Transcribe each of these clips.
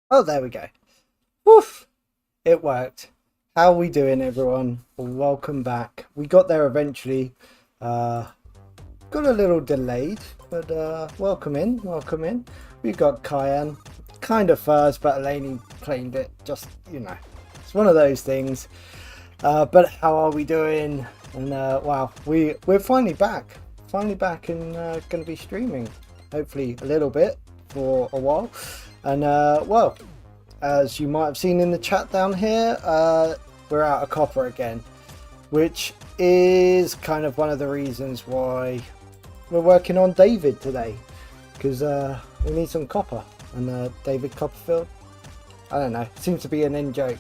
Oh, there we go. Woof! It worked. How are we doing, everyone? Welcome back. We got there eventually. Got a little delayed, but welcome in, welcome in. We've got Cayenne, kind of first, but Eleni claimed it. Just, you know, it's one of those things. But how are we doing? And wow, we're finally back and going to be streaming, hopefully a little bit for a while. And well, as you might have seen in the chat down here, we're out of copper again, which is kind of one of the reasons why we're working on David today, because we need some copper. And David Copperfield, I don't know, seems to be an in joke.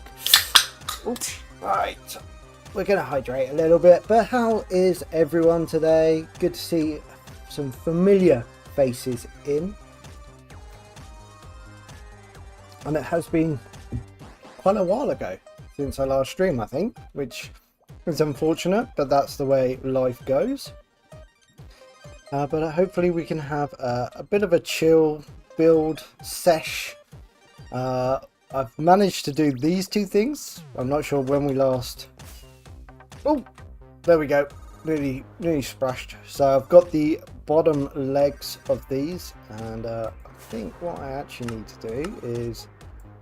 Oops. Right, we're gonna hydrate a little bit. But how is everyone today? Good to see some familiar faces in. And it has been quite a while ago since I last streamed, I think, which is unfortunate, but that's the way life goes. But hopefully we can have a bit of a chill build sesh. I've managed to do these two things. I'm not sure when we last... Oh, there we go. Nearly splashed. So I've got the bottom legs of these, and I think what I actually need to do is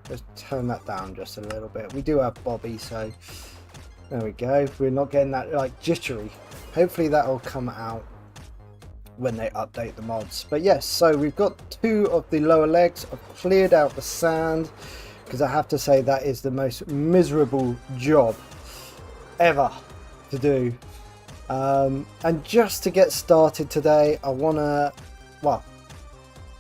just turn that down just a little bit. We do have Bobby, so there we go. We're not getting that like jittery. Hopefully that will come out when they update the mods. But yes, so we've got two of the lower legs. I've cleared out the sand, because I have to say that is the most miserable job ever to do. And just to get started today, I want to, well,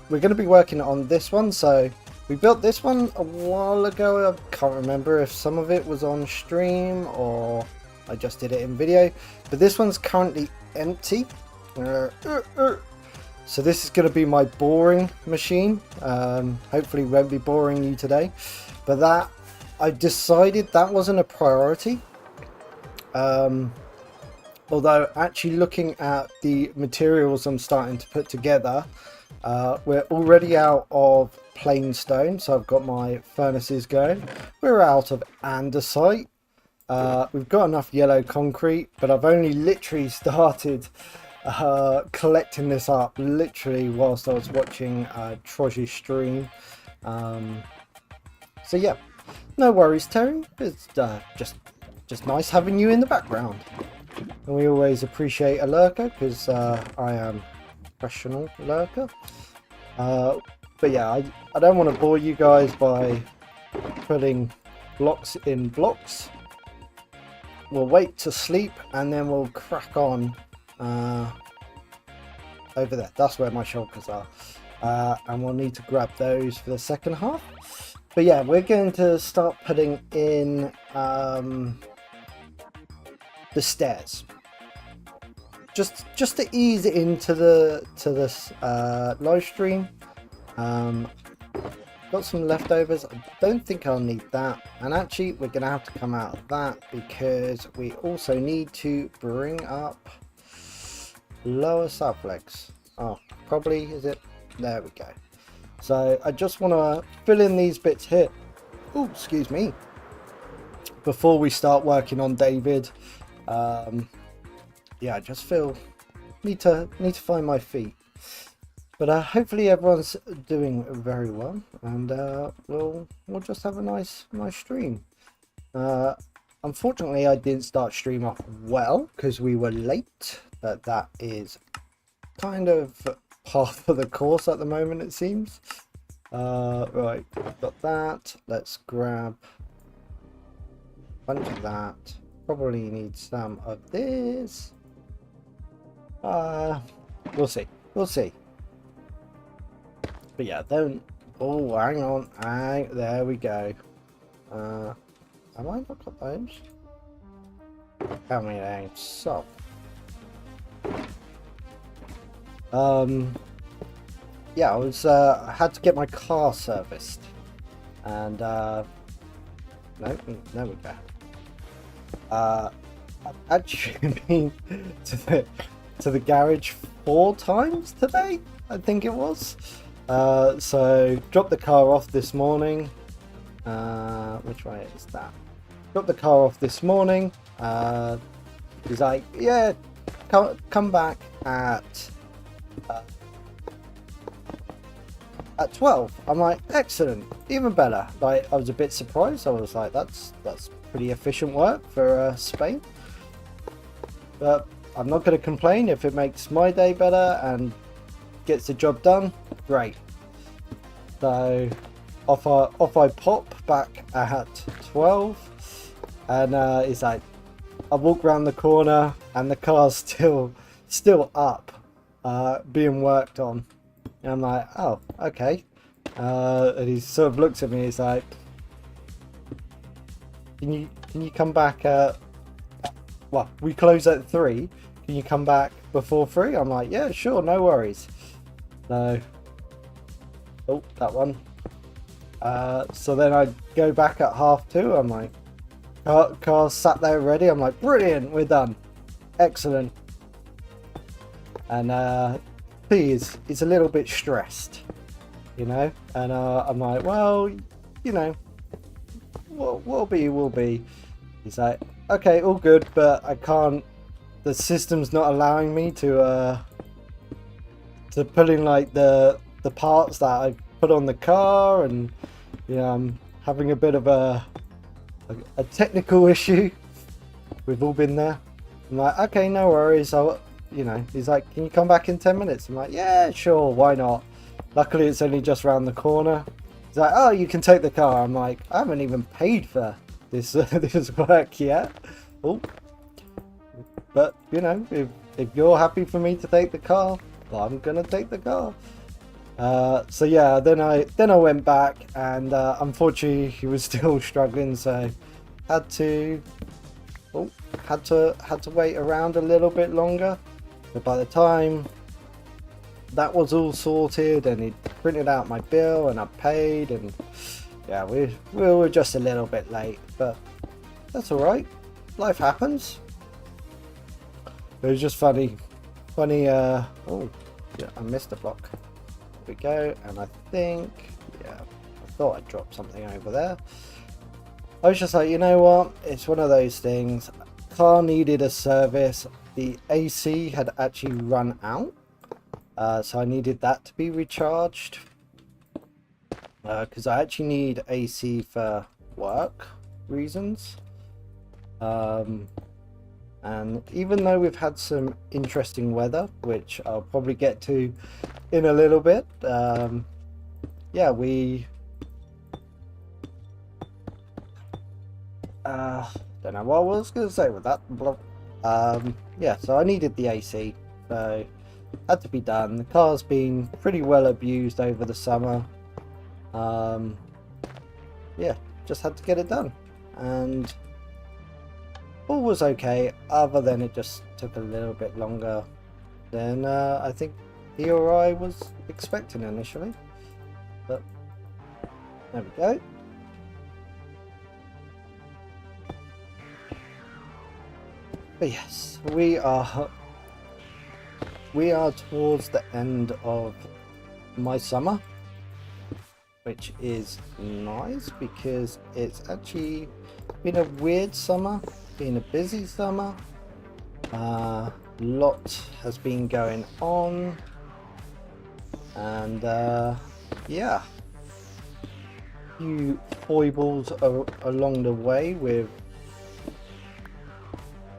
we're going to be working on this one. So we built this one a while ago. I can't remember if some of it was on stream or I just did it in video, but this one's currently empty. So this is going to be my boring machine. Hopefully won't be boring you today, but that I decided that wasn't a priority. Although actually looking at the materials I'm starting to put together, we're already out of plain stone, so I've got my furnaces going. We're out of andesite. We've got enough yellow concrete, but I've only literally started collecting this up literally whilst I was watching Troj's stream. So yeah, no worries, Terry. It's just nice having you in the background. And we always appreciate a lurker, because I am a professional lurker. But yeah, I don't want to bore you guys by putting blocks in blocks. We'll wait to sleep and then we'll crack on over there. That's where my shulkers are. And we'll need to grab those for the second half. But yeah, we're going to start putting in the stairs. Just to ease it into this live stream. Got some leftovers. I don't think I'll need that, and actually we're gonna have to come out of that because we also need to bring up lower south legs. Oh, probably is it? There we go. So I just want to fill in these bits here. Oh, excuse me. Before we start working on David, yeah, I just feel need to find my feet. But hopefully everyone's doing very well, and we'll just have a nice stream. Unfortunately, I didn't start stream off well because we were late, but that is kind of part of the course at the moment, it seems. Right, got that. Let's grab a bunch of that. Probably need some of this. We'll see. We'll see. But yeah, don't. Oh, hang on. There we go. Have I not got those? How many names? So. Yeah, I was. I had to get my car serviced, and no, there we go. I've actually been to the garage 4 times today. I think it was. So dropped the car off this morning. Which way is that? Dropped the car off this morning. He's like, yeah, come back at 12. I'm like, excellent, even better. Like, I was a bit surprised. I was like, that's pretty efficient work for Spain. But I'm not going to complain if it makes my day better and gets the job done. Great. So off I pop back at 12, and it's like I walk around the corner and the car's still up, being worked on, and I'm like, oh, okay. And he sort of looks at me. He's like, can you come back at, well, we close at 3. Can you come back before 3? I'm like, yeah, sure, no worries. So, oh, that one. So then I go back at 2:30. I'm like, car's sat there ready. I'm like, brilliant, we're done, excellent. And he's a little bit stressed, you know. And I'm like, well, you know, we'll be. He's like, okay, all good, but I can't. The system's not allowing me to put in like the parts that I put on the car, and you know, I'm having a bit of a technical issue. We've all been there. I'm like, okay, no worries. You know, he's like, can you come back in 10 minutes? I'm like, yeah, sure, why not? Luckily, it's only just around the corner. He's like, oh, you can take the car. I'm like, I haven't even paid for this this work yet. Oh. But you know, if you're happy for me to take the car, well, I'm gonna take the car. So yeah, then I went back, and unfortunately he was still struggling, so had to wait around a little bit longer. But by the time that was all sorted and he printed out my bill and I paid, and yeah, we were just a little bit late, but that's all right. Life happens. It was just funny. Oh, yeah, I missed a block. There we go, and I think, yeah, I thought I dropped something over there. I was just like, you know what? It's one of those things. Car needed a service. The AC had actually run out, so I needed that to be recharged. Because I actually need AC for work reasons. And even though we've had some interesting weather, which I'll probably get to in a little bit, yeah, we don't know what I was going to say with that. Yeah, so I needed the AC, so had to be done. The car's been pretty well abused over the summer. Yeah, just had to get it done. And all was okay, other than it just took a little bit longer than I think he or I was expecting initially. But there we go. But yes, we are towards the end of my summer, which is nice because it's actually been a weird summer, been a busy summer. Lot has been going on, and yeah, few foibles along the way with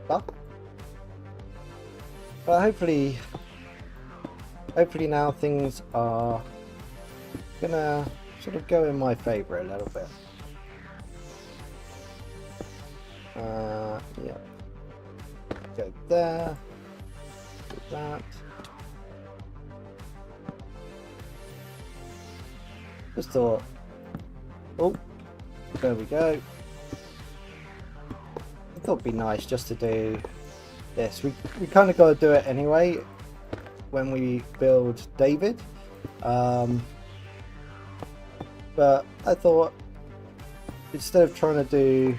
stuff, but hopefully now things are gonna sort of go in my favor a little bit. Yeah, go there, do that. Just thought, oh, there we go. I thought it'd be nice just to do this. We kind of got to do it anyway when we build David, but I thought instead of trying to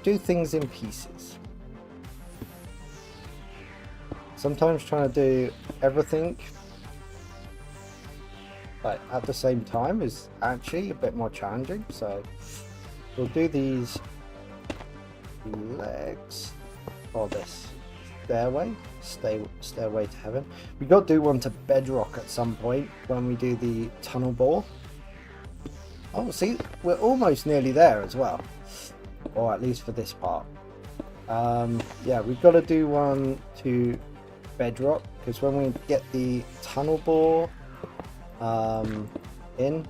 do things in pieces, sometimes trying to do everything like at the same time is actually a bit more challenging. So we'll do these legs or this stairway to heaven. We got to do one to bedrock at some point when we do the tunnel bore. Oh, see, we're almost nearly there as well, or at least for this part. Yeah, we've got to do one to bedrock, because when we get the tunnel bore in,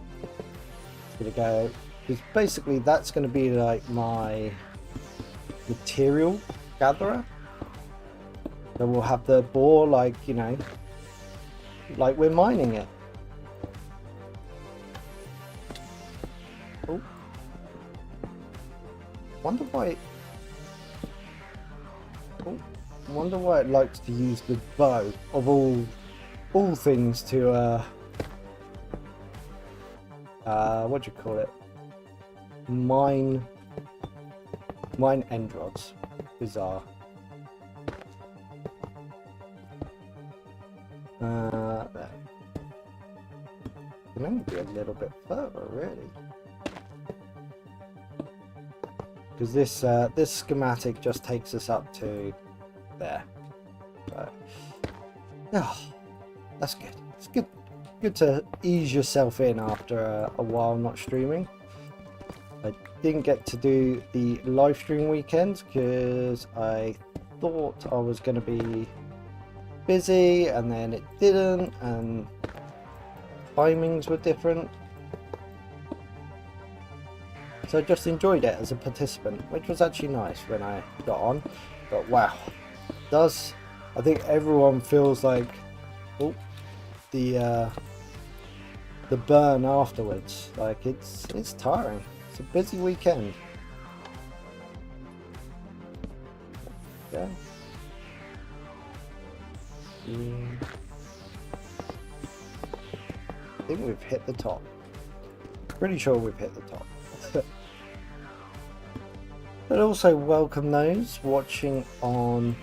it's gonna go, because basically that's going to be like my material gatherer. So we'll have the bore, like, you know, like we're mining it. Oh, wonder why it likes to use the bow of all things to what do you call it, mine end rods. Bizarre. There. Can only be a little bit further, really, because this schematic just takes us up to there. So, oh, that's good. It's good to ease yourself in after a while not streaming. I didn't get to do the live stream weekends because I thought I was going to be busy, and then it didn't, and timings were different. So I just enjoyed it as a participant, which was actually nice when I got on. But wow, I think everyone feels like, oh, the burn afterwards. Like it's tiring. It's a busy weekend. Yeah. I think we've hit the top. Pretty sure we've hit the top. But also welcome those watching on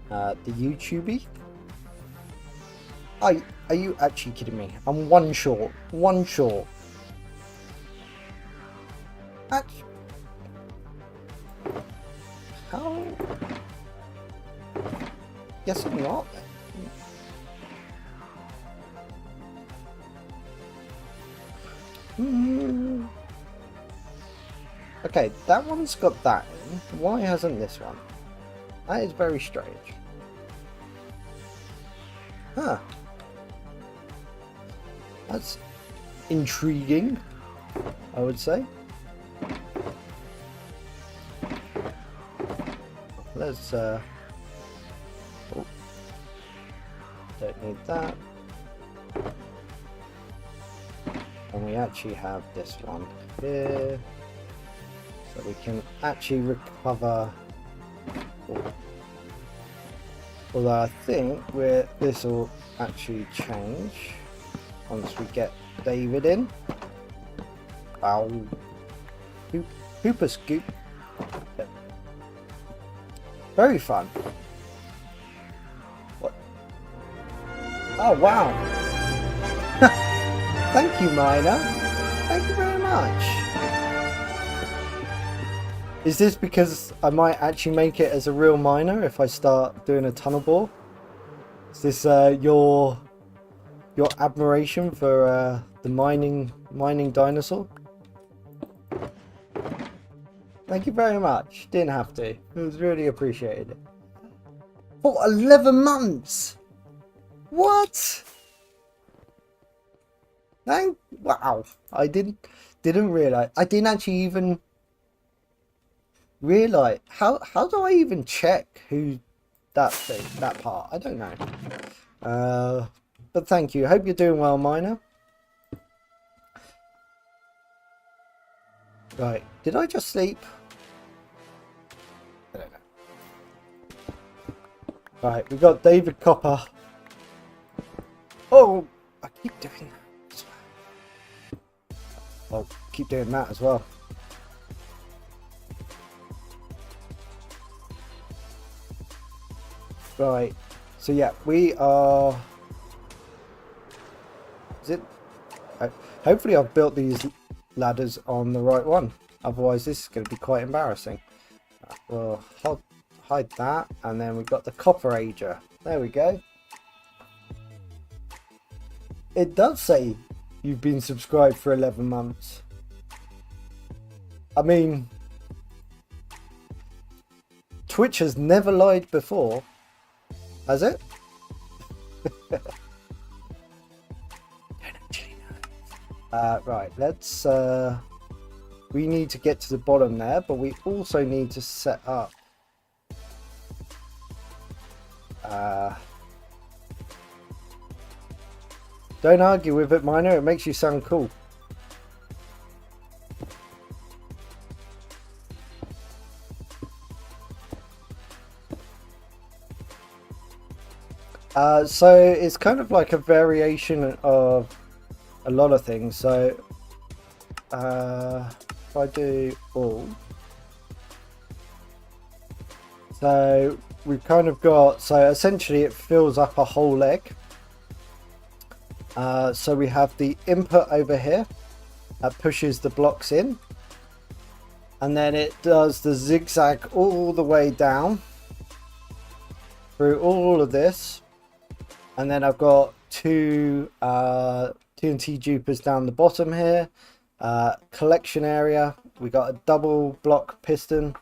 the YouTube. Are you actually kidding me? I'm one short. Actually, how? Guess I'm not. Okay, that one's got that in. Why hasn't this one? That is very strange. Huh. That's intriguing, I would say. Let's oh, don't need that. And we actually have this one here. So we can actually recover. Although I think this will actually change once we get David in. Ow. Hooper scoop. Yep. Very fun. What? Oh wow. Thank you, Miner. Thank you very much. Is this because I might actually make it as a real miner if I start doing a tunnel bore? Is this your admiration for the mining dinosaur? Thank you very much. Didn't have to. It was really appreciated. For 11 months. What? Wow. I didn't realize. I didn't actually even realize. How do I even check who that part? I don't know. But thank you. Hope you're doing well, Miner. Right. Did I just sleep? I don't know. Right. We got David Copper. Oh, I keep doing that. I'll keep doing that as well. Right. So yeah, we are. Is it? Hopefully, I've built these ladders on the right one. Otherwise, this is going to be quite embarrassing. We'll hide that, and then we've got the copper Ager. There we go. It does say you've been subscribed for 11 months. I mean, Twitch has never lied before, has it? Right, let's we need to get to the bottom there, but we also need to set up don't argue with it, Miner, it makes you sound cool. So it's kind of like a variation of a lot of things. So if I do all, so we've kind of got, so essentially it fills up a whole leg. So we have the input over here that pushes the blocks in, and then it does the zigzag all the way down through all of this, and then I've got two TNT dupers down the bottom here, collection area. We got a double block piston.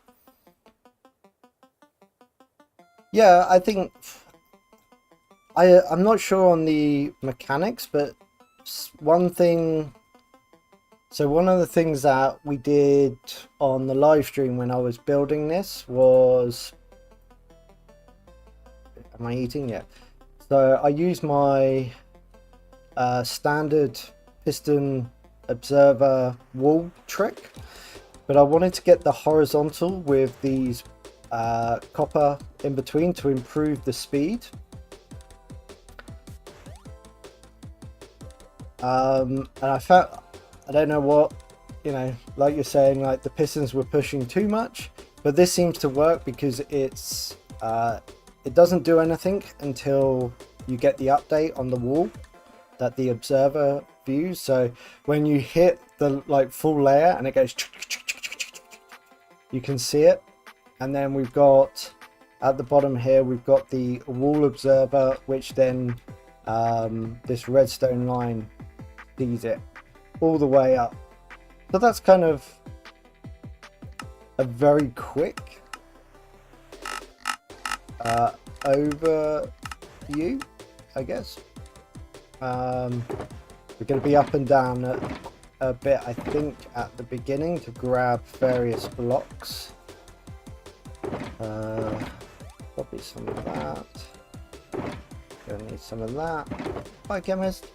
Yeah, I think I'm not sure on the mechanics, but one of the things that we did on the live stream when I was building this was, am I eating yet? So I used my standard piston observer wall trick, but I wanted to get the horizontal with these copper in between to improve the speed. And I found, I don't know what, you know, like you're saying, like the pistons were pushing too much, but this seems to work because it's it doesn't do anything until you get the update on the wall that the observer views. So when you hit the like full layer and it goes, you can see it. And then we've got at the bottom here, we've got the wall observer, which then this redstone line sees it all the way up. So that's kind of a very quick overview, I guess. We're going to be up and down a bit, I think, at the beginning to grab various blocks. Probably some of that. Gonna need some of that. Bye, chemist.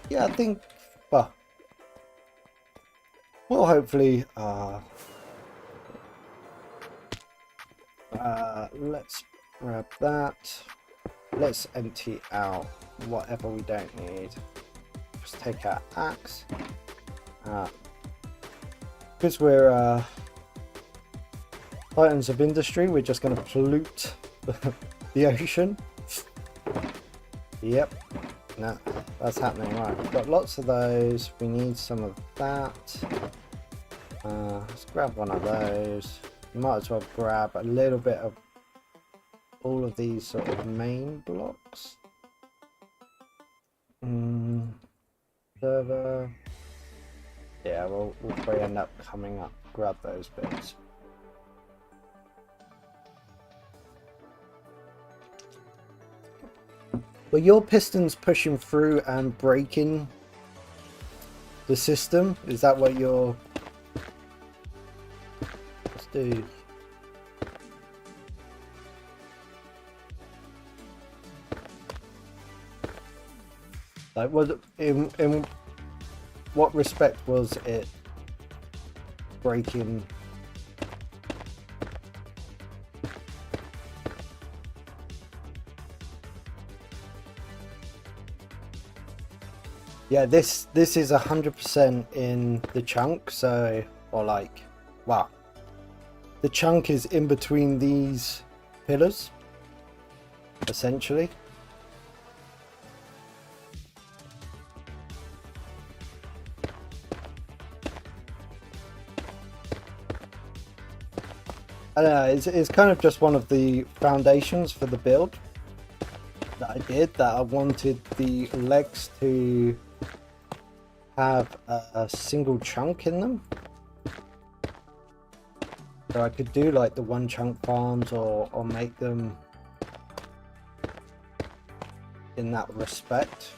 Yeah, I think, well, Well, hopefully, let's grab that. Let's empty out whatever we don't need. Just take our axe. Because we're titans of industry, we're just going to pollute the ocean. Yep, no, that's happening. Right, we've got lots of those. We need some of that. Let's grab one of those. Might as well grab a little bit of all of these sort of main blocks. Server. Yeah, we'll probably end up coming up, grab those bits. Well, your pistons pushing through and breaking the system. Is that what you're... Let's do... Like, was it, in what respect was it breaking? Yeah, this is 100% in the chunk, so, or like, wow, the chunk is in between these pillars, essentially. I don't know, it's kind of just one of the foundations for the build that I did, that I wanted the legs to have a single chunk in them. So I could do like the one chunk farms or make them in that respect.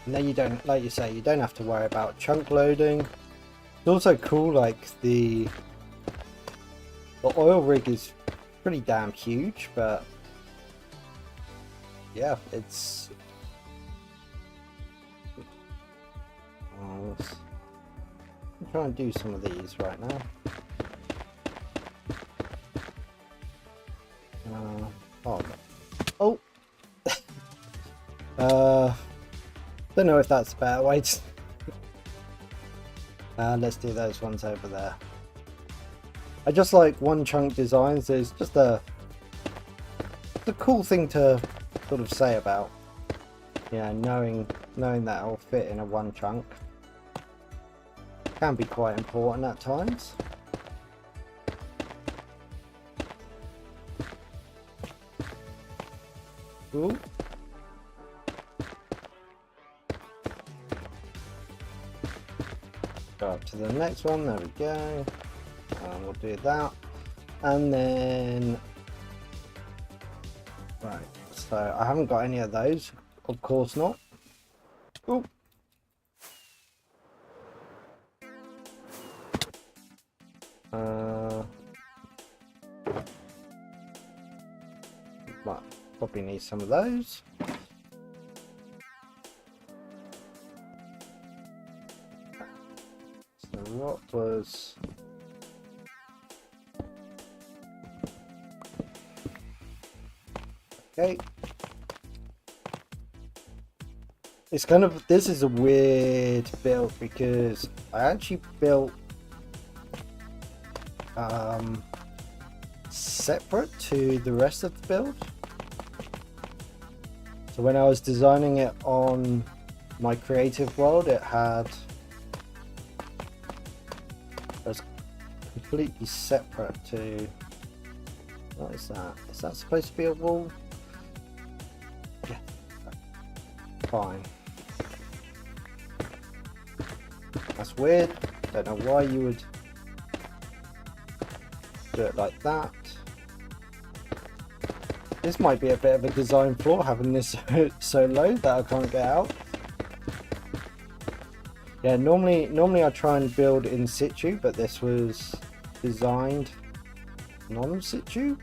And then you don't, like you say, you don't have to worry about chunk loading. It's also cool, like the oil rig is pretty damn huge, but yeah, it's... let's try and do some of these right now. Oh! Don't know if that's a better way to... let's do those ones over there. I just like one chunk designs. There's just a cool thing to sort of say about, yeah, knowing that it'll fit in a one chunk can be quite important at times. Ooh. Go up to the next one. There we go. And we'll do that, and then right. So I haven't got any of those, of course not. Ooh. Right, probably need some of those. So what was... Okay. It's kind of, this is a weird build because I actually built separate to the rest of the build. So when I was designing it on my creative world, it was completely separate to... What is that? Is that supposed to be a wall? Yeah. Fine. That's weird. Don't know why you would do it like that. This might be a bit of a design flaw, having this so low that I can't get out. Yeah, normally I try and build in situ, but this was designed non-situ.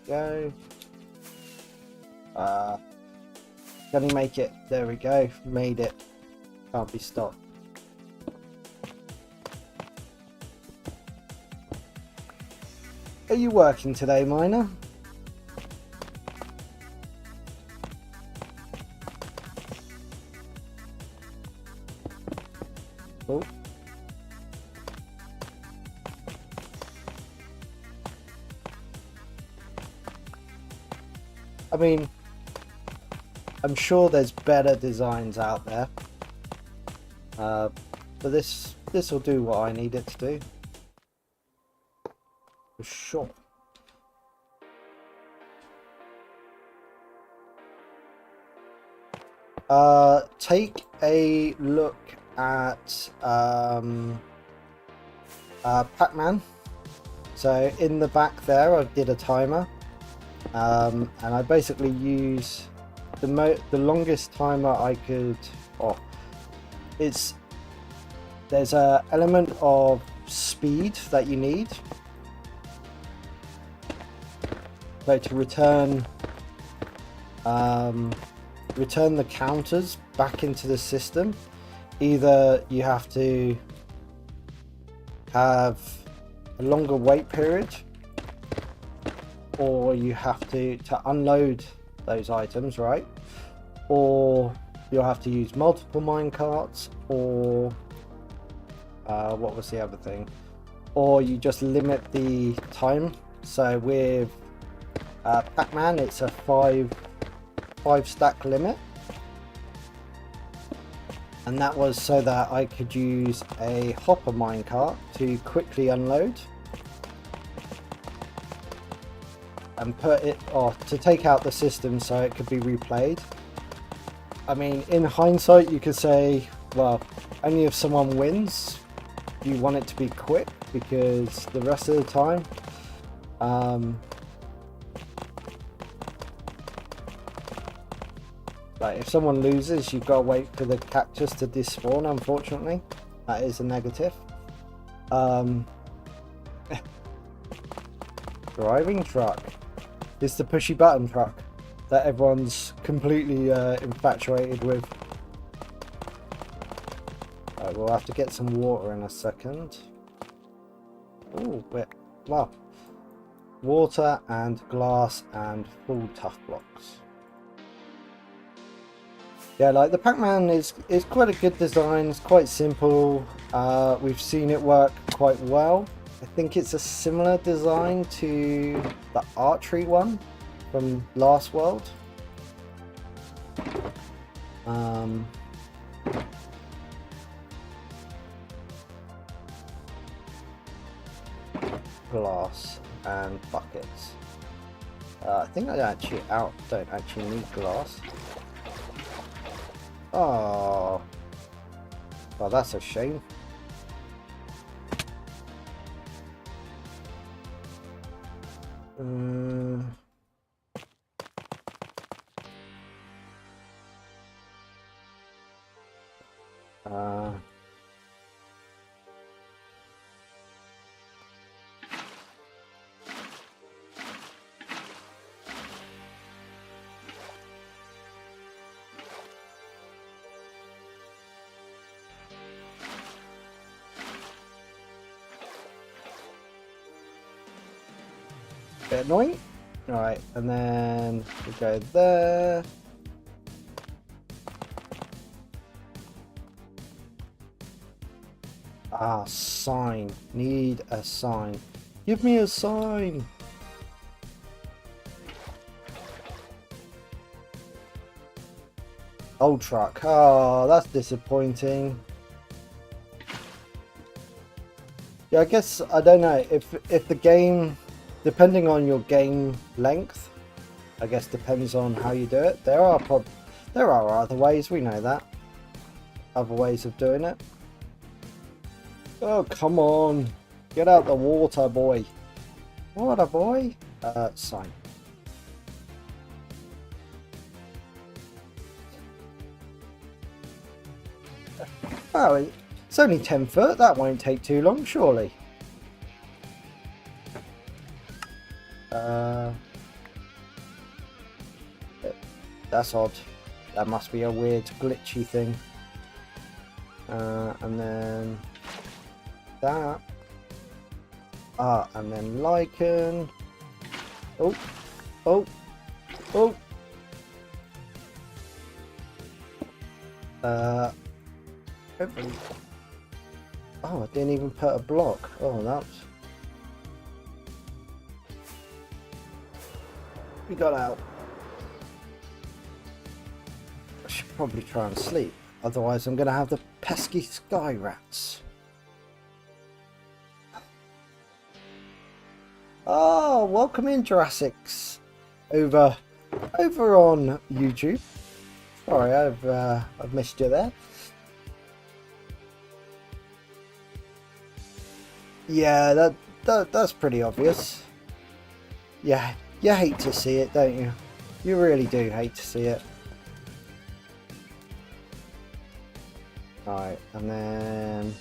There we go. Can he make it? There we go. Made it. Can't be stopped. Are you working today, miner? Oh. I mean, I'm sure there's better designs out there, but this will do what I need it to do, for sure. Take a look at Pac-Man. So in the back there, I did a timer. And I basically use the longest timer I could. Oh, there's a element of speed that you need, so to return the counters back into the system. Either you have to have a longer wait period, or you have to unload those items, right? Or you'll have to use multiple mine carts, or what was the other thing? Or you just limit the time. So with Pac-Man, it's a five stack limit, and that was so that I could use a hopper minecart to quickly unload and put it off to take out the system so it could be replayed. I mean, in hindsight, you could say, well, only if someone wins you want it to be quick, because the rest of the time, like if someone loses, you've got to wait for the cactus to despawn. Unfortunately, that is a negative. Driving truck. It's the pushy button truck that everyone's completely infatuated with. Right, we'll have to get some water in a second. Oh, wow. Water and glass and full tough blocks. Yeah, like the Pac-Man is quite a good design. It's quite simple. We've seen it work quite well. I think it's a similar design to the archery one from last world. Glass and buckets. I think I don't actually need glass. Oh, well, that's a shame. Bit annoying. Alright, and then we go there. Ah, sign. Need a sign. Give me a sign. Old truck. Oh, that's disappointing. Yeah, I guess, I don't know, if the game, depending on your game length, I guess depends on how you do it. There are other ways, we know that. Other ways of doing it. Oh, come on. Get out the water, boy. Water, boy. Sign. Oh, it's only 10 foot. That won't take too long, surely. That's odd. That must be a weird glitchy thing. And then that. And then lichen. Oh, oh, oh. Hopefully. Oh, I didn't even put a block. Oh, that's. We got out. I should probably try and sleep. Otherwise, I'm going to have the pesky sky rats. Oh, welcome in, Jurassics. Over on YouTube. Sorry, I've missed you there. Yeah, that's pretty obvious. Yeah, you hate to see it, don't you? You really do hate to see it. Right, and then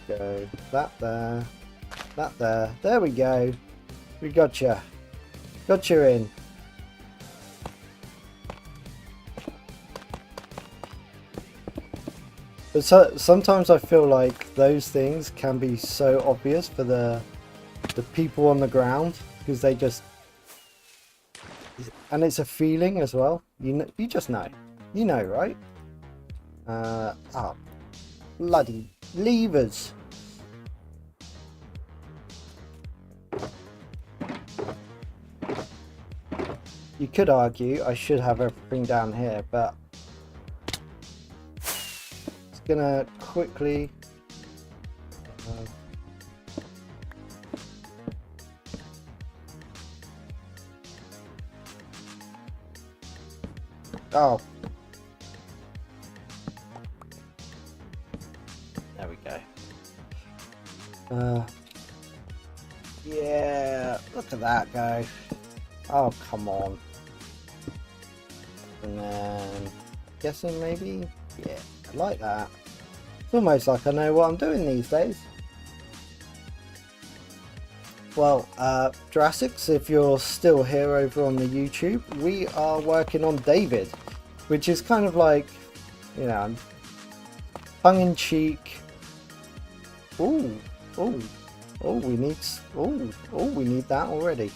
go that there, that there. There we go. We got you. Got you in. But sometimes I feel like those things can be so obvious for the people on the ground, because they just, and it's a feeling as well. You just know. You know, right? Bloody levers. You could argue I should have everything down here, but it's gonna quickly oh, there we go. Yeah, look at that go. Oh, come on. And then guessing maybe, yeah, I like that. It's almost like I know what I'm doing these days. Well, Jurassics, if you're still here over on the YouTube, we are working on David, which is kind of like, you know, tongue-in-cheek. Ooh, ooh, oh, we need, we need that already.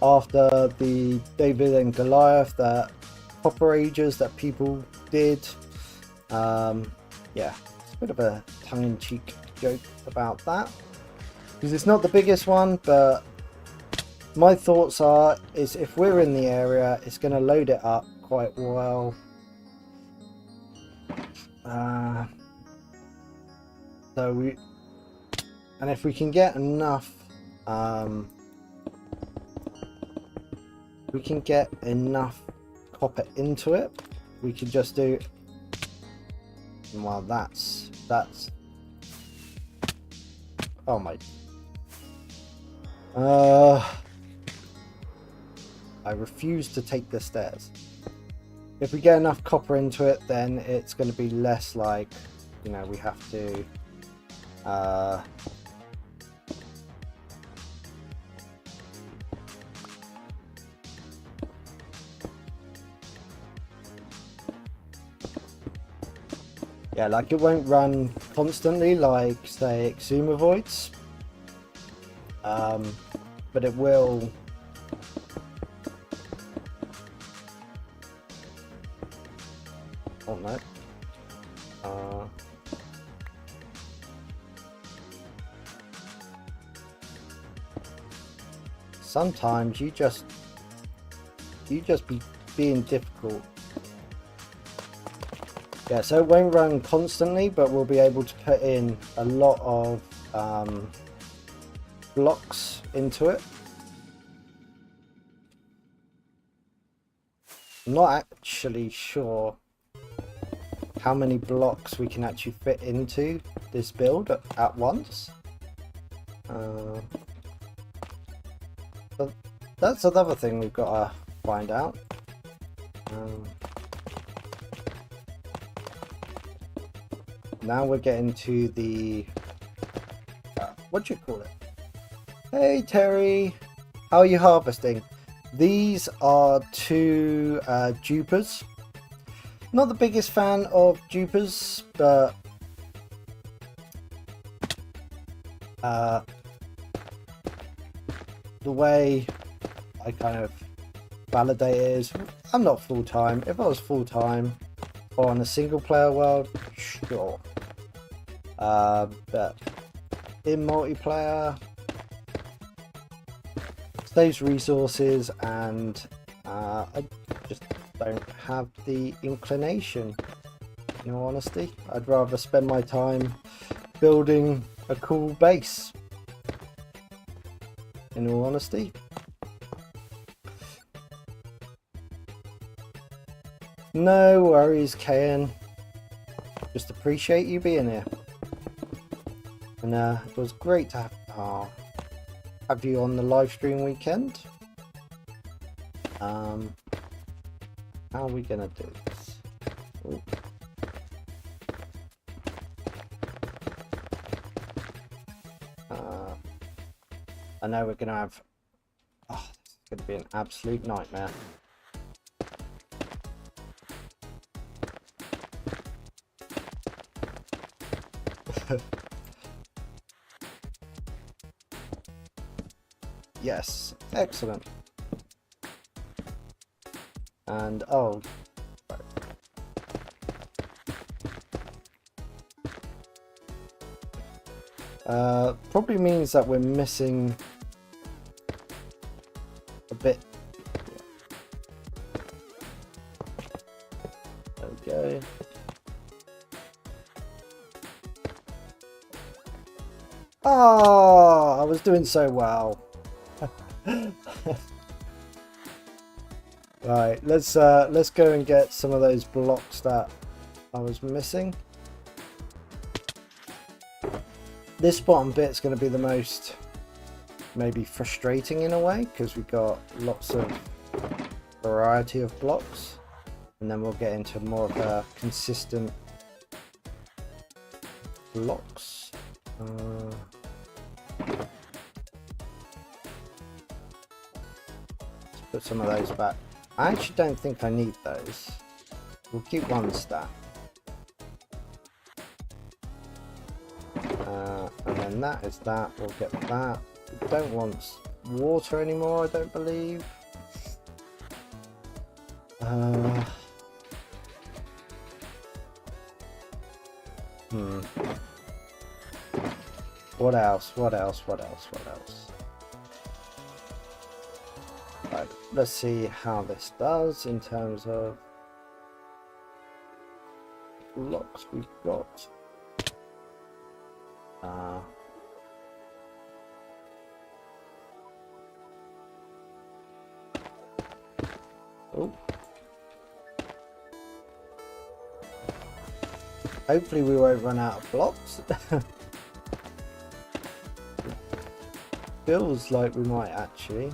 After the David and Goliath, that Copper Agers that people did, yeah, it's a bit of a tongue-in-cheek joke about that, because it's not the biggest one, but my thoughts are, is if we're in the area, it's going to load it up quite well. So we, and if we can get enough, we can get enough copper into it, we could just do, well, that's, oh my, I refuse to take the stairs. If we get enough copper into it, then it's going to be less like, you know, we have to yeah, like it won't run constantly like, say, Exuma Voids, but it will. Oh no. Sometimes you just be being difficult. Yeah, so it won't run constantly, but we'll be able to put in a lot of blocks into it. I'm not actually sure how many blocks we can actually fit into this build at once. But that's another thing we've got to find out. Now we're getting to the what do you call it? Hey Terry, how are you harvesting? These are two dupers. Not the biggest fan of dupers, but the way I kind of validate it is I'm not full-time. If I was full-time or on a single player world, sure. But in multiplayer, saves resources, and I just don't have the inclination, in all honesty. I'd rather spend my time building a cool base, in all honesty. No worries, Kayan. Just appreciate you being here. And it was great to have you on the live stream weekend. How are we gonna do this? Ooh. I know we're gonna have. Oh, this is gonna be an absolute nightmare. Yes, excellent. And oh, probably means that we're missing a bit. There we go. Oh, I was doing so well. Right, let's go and get some of those blocks that I was missing. This bottom bit's going to be the most maybe frustrating in a way, because we've got lots of variety of blocks, and then we'll get into more of a consistent blocks. Put some of those back. I actually don't think I need those. We'll keep one stack. And then that is that. We'll get that. We don't want water anymore, I don't believe. What else? What else? What else? What else? Right, let's see how this does in terms of blocks we've got. Oh. Hopefully we won't run out of blocks. Feels like we might actually.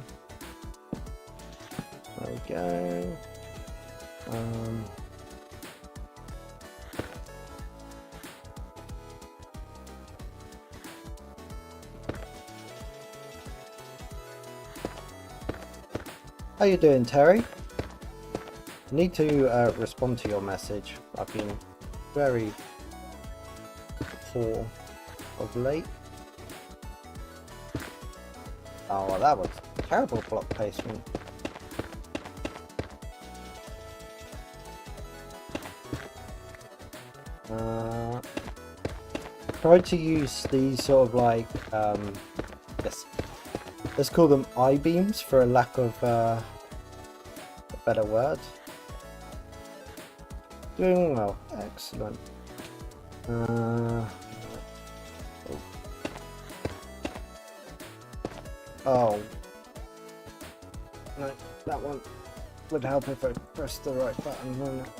There we go. How you doing, Terry? I need to respond to your message. I've been very poor of late. Oh, well, that was terrible block placement. Try to use these sort of like, let's call them I-beams for a lack of a better word. Doing well, excellent. Oh, no, that one would help if I pressed the right button, wouldn't it?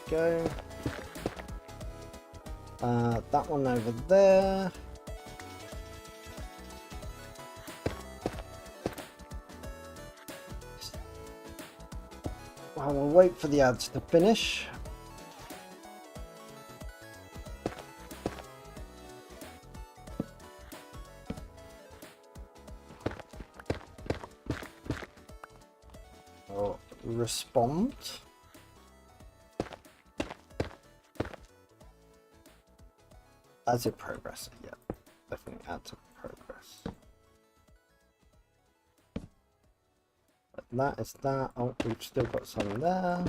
There we go. That one over there. Well, we'll wait for the ads to finish. or respond. As it progresses, yeah, definitely add to progress. But that is that. Oh, we've still got some there.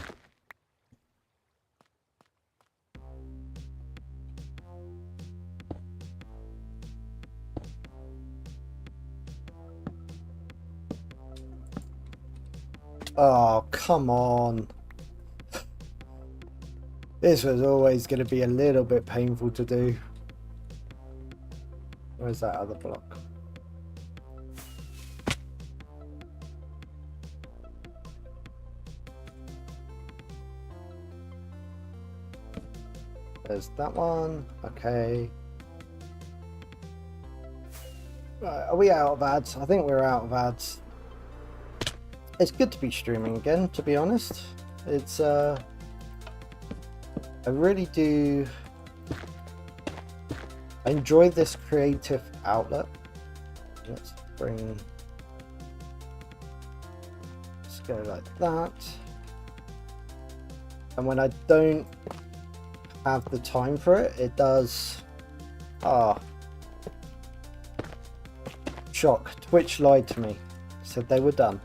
Oh, come on. This was always going to be a little bit painful to do. Where's that other block? There's that one. Okay. Right, are we out of ads? I think we're out of ads. It's good to be streaming again, to be honest. It's I really do enjoy this creative outlet. Let's go like that. And when I don't have the time for it, it does. Shock. Twitch lied to me. Said they were done.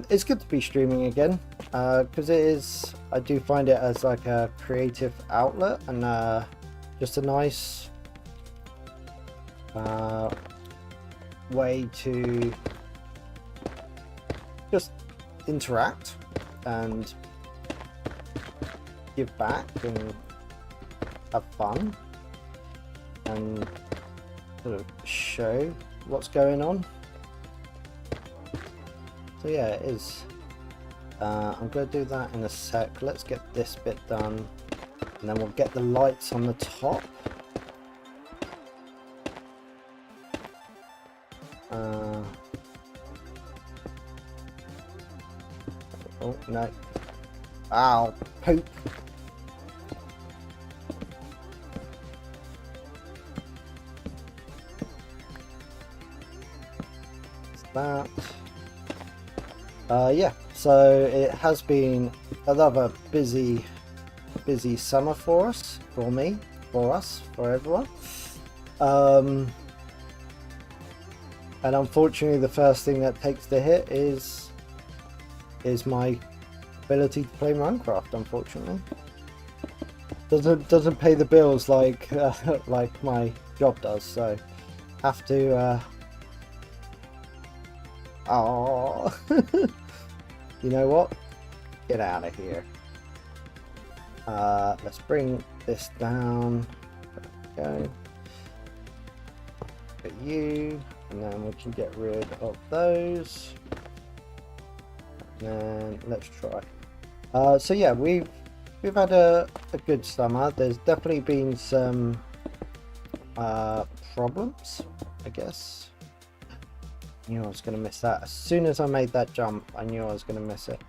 It's good to be streaming again, because it is. I do find it as like a creative outlet and just a nice way to just interact and give back and have fun and sort of show what's going on. So yeah, it is. I'm going to do that in a sec. Let's get this bit done and then we'll get the lights on the top. Oh no. Ow, poop. That. Yeah, so it has been another busy summer for us, for me, for us, for everyone. And unfortunately the first thing that takes the hit is my ability to play Minecraft, unfortunately. Doesn't pay the bills like like my job does, so have to oh. You know what? Get out of here. Let's bring this down. There we go. Get you, and then we can get rid of those. And let's try. So yeah, we've had a good summer. There's definitely been some problems, I guess. Knew I was going to miss that. As soon as I made that jump, I knew I was going to miss it.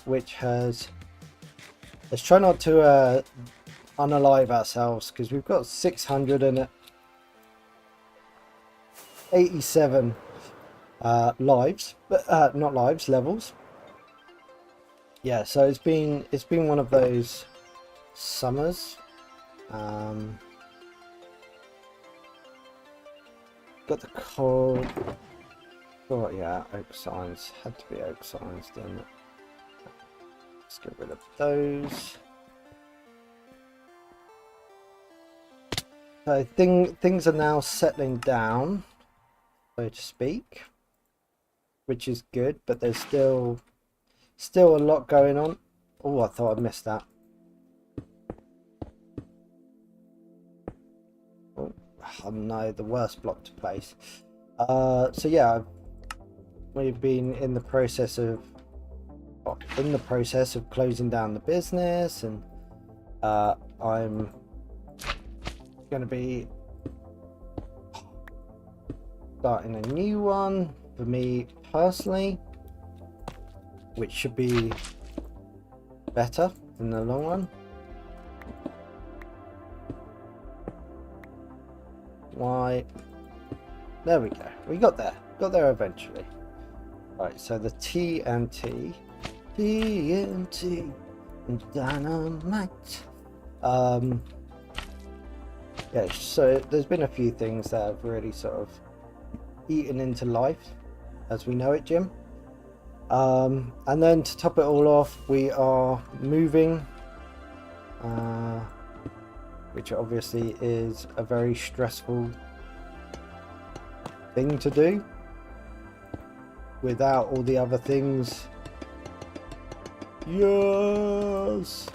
Which has... Let's try not to unalive ourselves, because we've got 687 lives, but not lives, levels. Yeah, so it's been one of those summers. Got the cold. Oh yeah, oak signs. Had to be oak signs, didn't it? Let's get rid of those. So things are now settling down, so to speak, which is good, but there's still a lot going on. Oh, I thought I missed that. Oh no, the worst block to place. So yeah, we've been in the process of closing down the business, and I'm going to be starting a new one for me personally, which should be better in the long run. Why? There we go. We got there eventually. Right, so the TNT and dynamite. Yeah, so there's been a few things that have really sort of eaten into life as we know it, Jim. And then to top it all off, we are moving, which obviously is a very stressful thing to do without all the other things. Yes!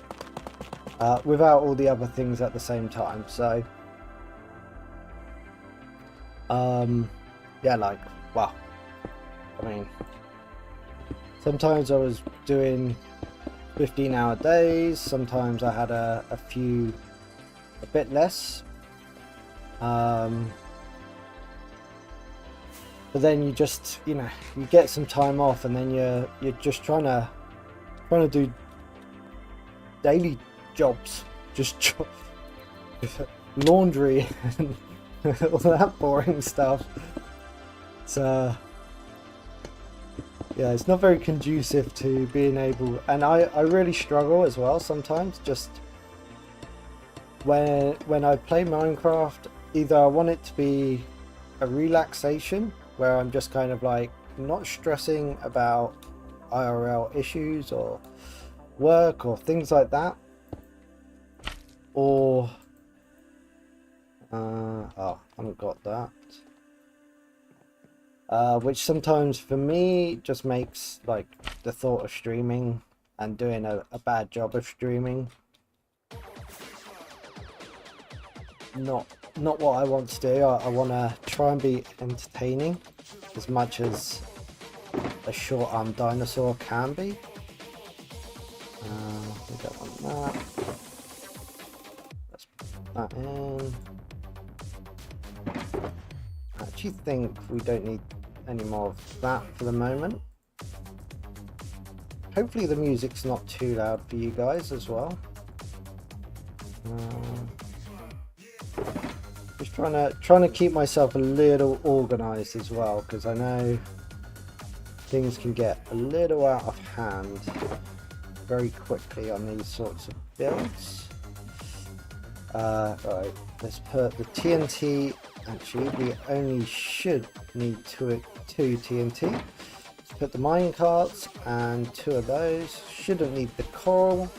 Without all the other things at the same time. So yeah, like, wow, I mean, sometimes I was doing 15-hour days, sometimes I had a bit less, but then you just, you know, you get some time off, and then you're just trying to do daily jobs, just laundry and all that boring stuff. So yeah, it's not very conducive to being able, and I really struggle as well sometimes, just when I play Minecraft, either I want it to be a relaxation where I'm just kind of like not stressing about IRL issues or work or things like that, or oh, I haven't got that, which sometimes for me just makes like the thought of streaming and doing a bad job of streaming not what I want to do. I want to try and be entertaining as much as a short arm dinosaur can be. We don't want that. Let's put that in. I actually think we don't need any more of that for the moment. Hopefully the music's not too loud for you guys as well. Just trying to keep myself a little organized as well, because I know things can get a little out of hand very quickly on these sorts of builds. Right, let's put the TNT. Actually, we only should need two TNT. Let's put the mine carts and 2 of those. Shouldn't need the coral.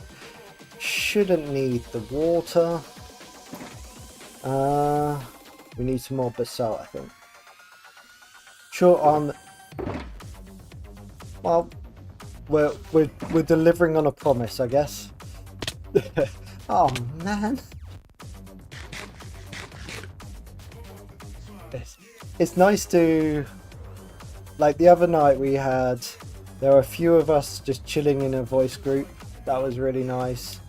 Shouldn't need the water. We need some more basalt, I think. Sure, well, we're delivering on a promise, I guess. Oh man, it's nice to, like the other night there were a few of us just chilling in a voice group. That was really nice,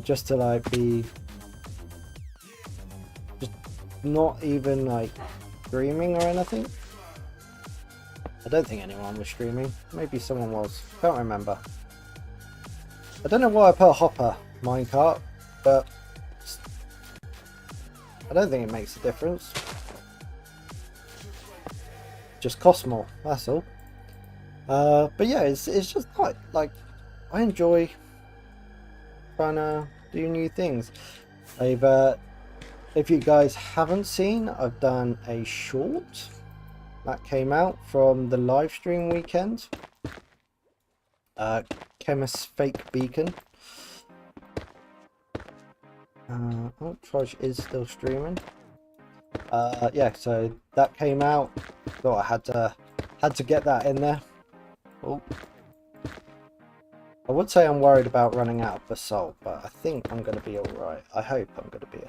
just to like be just not even like streaming or anything. I don't think anyone was streaming. Maybe someone was. Can't remember. I don't know why I put a hopper minecart, but I don't think it makes a difference. Just costs more, that's all. But yeah, it's just like I enjoy trying to do new things. If you guys haven't seen, I've done a short that came out from the live stream weekend. Chemist's Fake Beacon. Oh, Trudge is still streaming. Yeah, so that came out. Thought I had to get that in there. Oh, I would say I'm worried about running out of basalt, but I think I'm going to be all right. I hope I'm going to be.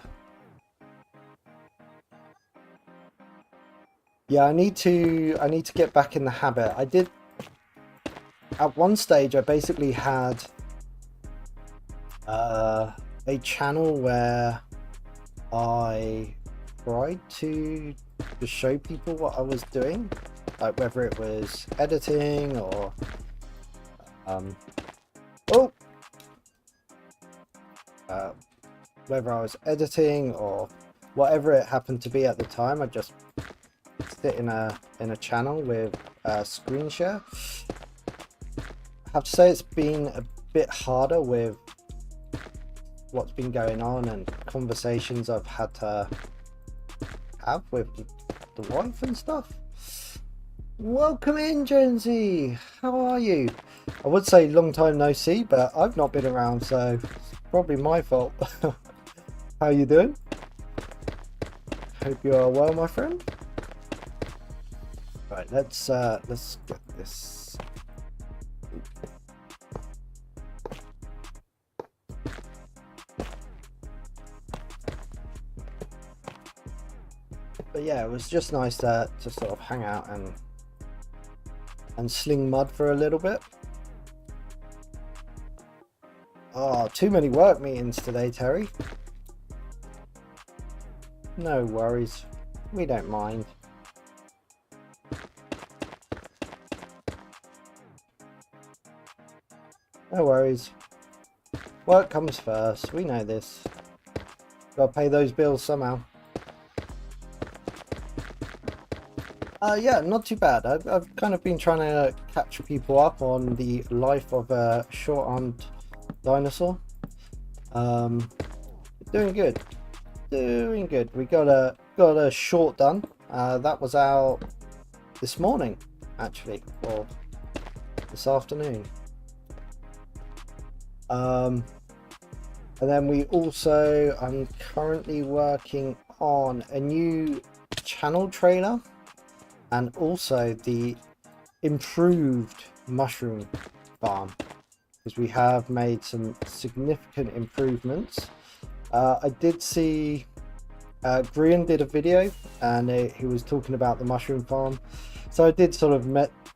Yeah, I need to get back in the habit. I did at one stage. I basically had a channel where I tried to show people what I was doing, like whether it was editing or whether I was editing or whatever it happened to be at the time. I just sit in a channel with screen share. I have to say it's been a bit harder with what's been going on and conversations I've had to have with the wife and stuff. Welcome in, Jonesy. How are you? I would say long time no see, but I've not been around, so it's probably my fault. How you doing? Hope you are well, my friend. Right, let's get this. But yeah, it was just nice to sort of hang out and sling mud for a little bit. Oh, too many work meetings today, Terry. No worries, we don't mind. No worries. Work comes first, we know this. Gotta pay those bills somehow. Yeah, not too bad. I've kind of been trying to catch people up on the life of a short-armed dinosaur. Doing good. Doing good. We got a short done. That was out this morning, actually, or this afternoon. And then we also, I'm currently working on a new channel trailer and also the improved mushroom farm, because we have made some significant improvements. I did see Grian did a video and he was talking about the mushroom farm, so I did sort of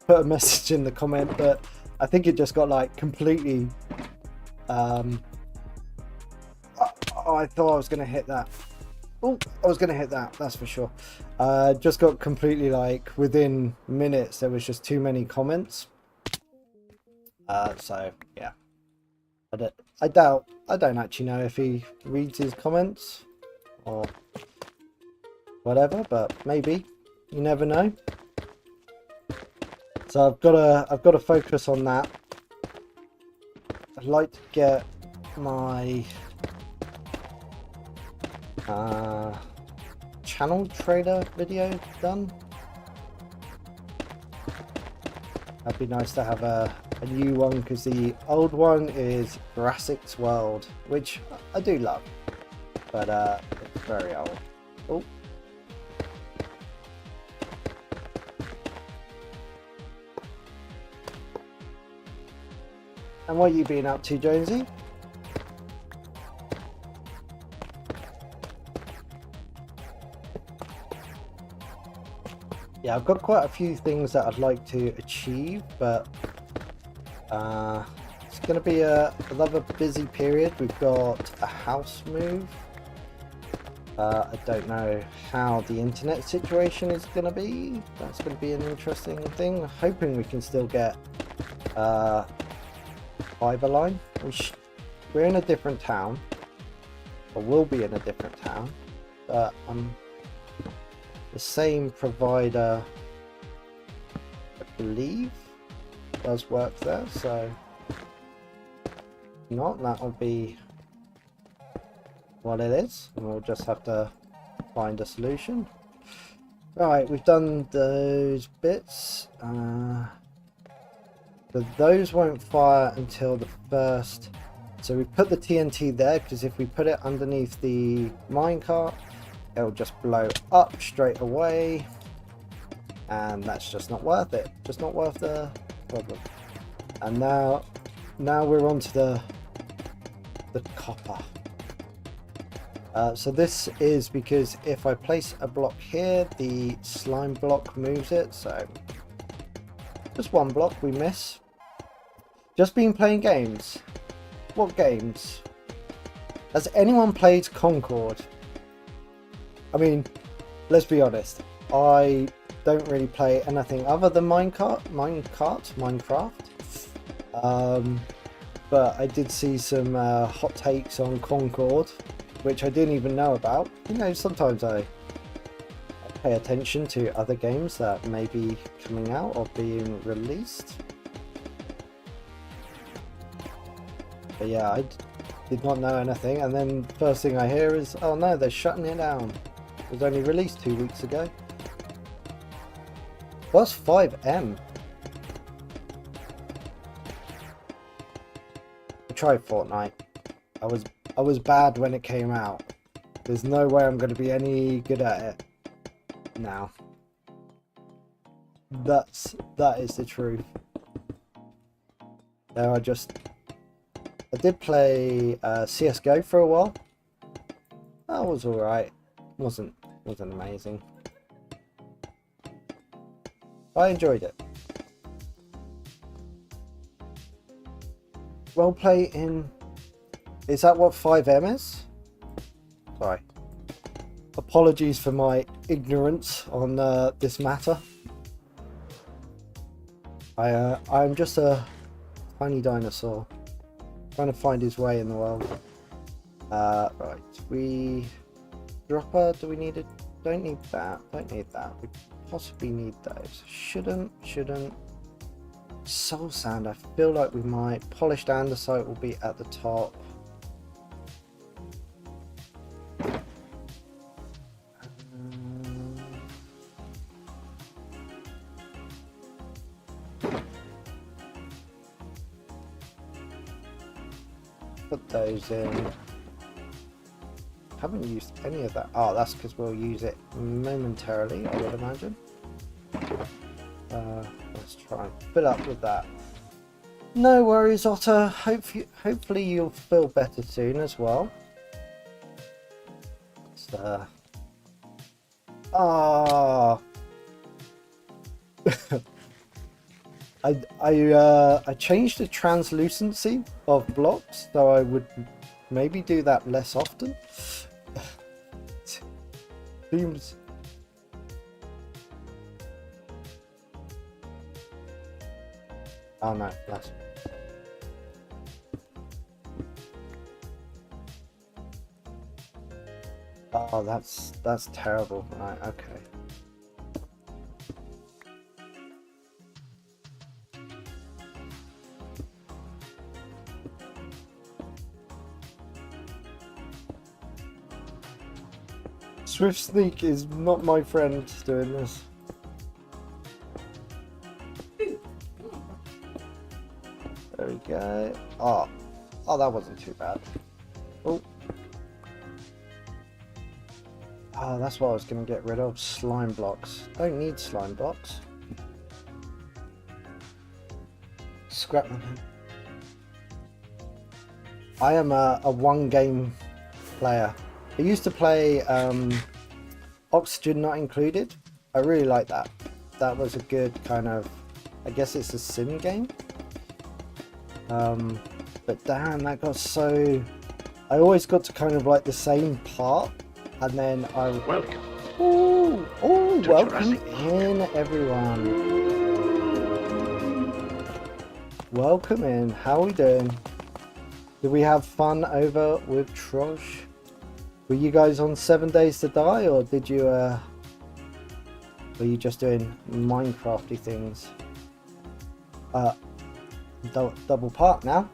put a message in the comment, but I think it just got like completely I thought I was going to hit that. Oh, I was going to hit that, that's for sure. Just got completely, like, within minutes there was just too many comments. So yeah, I don't actually know if he reads his comments or whatever, but maybe, you never know. So I've got to focus on that. I'd like to get my channel trader video done. That'd be nice to have a new one, because the old one is Jurassic's World, which I do love, but it's very old. Oh. And what you been up to, Jonesy? Yeah, I've got quite a few things that I'd like to achieve, but it's going to be another busy period. We've got a house move. I don't know how the internet situation is going to be. That's going to be an interesting thing. I'm hoping we can still get fiber line. We're in a different town, or will be in a different town, but the same provider, I believe, does work there, so if not, that'll be what it is, and we'll just have to find a solution. Right, we've done those bits. But those won't fire until the first, so we put the TNT there, because if we put it underneath the minecart, it'll just blow up straight away, and that's just not worth it. Just not worth the problem. And now we're on to the copper. So this is because if I place a block here, the slime block moves it, so just one block we miss. Just been playing games. What games? Has anyone played Concord? I mean, let's be honest, I don't really play anything other than Minecraft. But I did see some hot takes on Concord, which I didn't even know about. You know, sometimes I pay attention to other games that may be coming out or being released. But yeah, I did not know anything, and then first thing I hear is, oh no, they're shutting it down. It was only released 2 weeks ago. What's 5M? I tried Fortnite. I was bad when it came out. There's no way I'm going to be any good at it now. That is the truth. There, I did play CS:GO for a while. That was alright. Wasn't amazing. I enjoyed it. Roleplay in... Is that what 5M is? Sorry. Apologies for my ignorance on this matter. I'm just a tiny dinosaur trying to find his way in the world. Right, we... Dropper, do we need it? Don't need that, don't need that. We possibly need those. Shouldn't. Soul sand, I feel like we might. Polished andesite will be at the top. Put those in. Haven't used any of that. Oh, that's because we'll use it momentarily, I would imagine. Let's try and fill up with that. No worries, Otter. Hopefully you'll feel better soon as well. I changed the translucency of blocks, so I would maybe do that less often. Seems... Oh no, that's... Oh, that's terrible. Right, okay. Swift Sneak is not my friend doing this. There we go. Oh, that wasn't too bad. Oh. Oh, that's what I was going to get rid of. Slime blocks. Don't need slime blocks. Scrap them. I am a one game player. I used to play Oxygen Not Included. I really like that. That was a good kind of, I guess it's a sim game. But damn, that got so... I always got to kind of like the same part, and then I... Welcome. Ooh, welcome in, everyone. Welcome in. How are we doing? Did we have fun over with Trosh? Were you guys on 7 Days to Die, or did you were you just doing Minecrafty things? Double part now.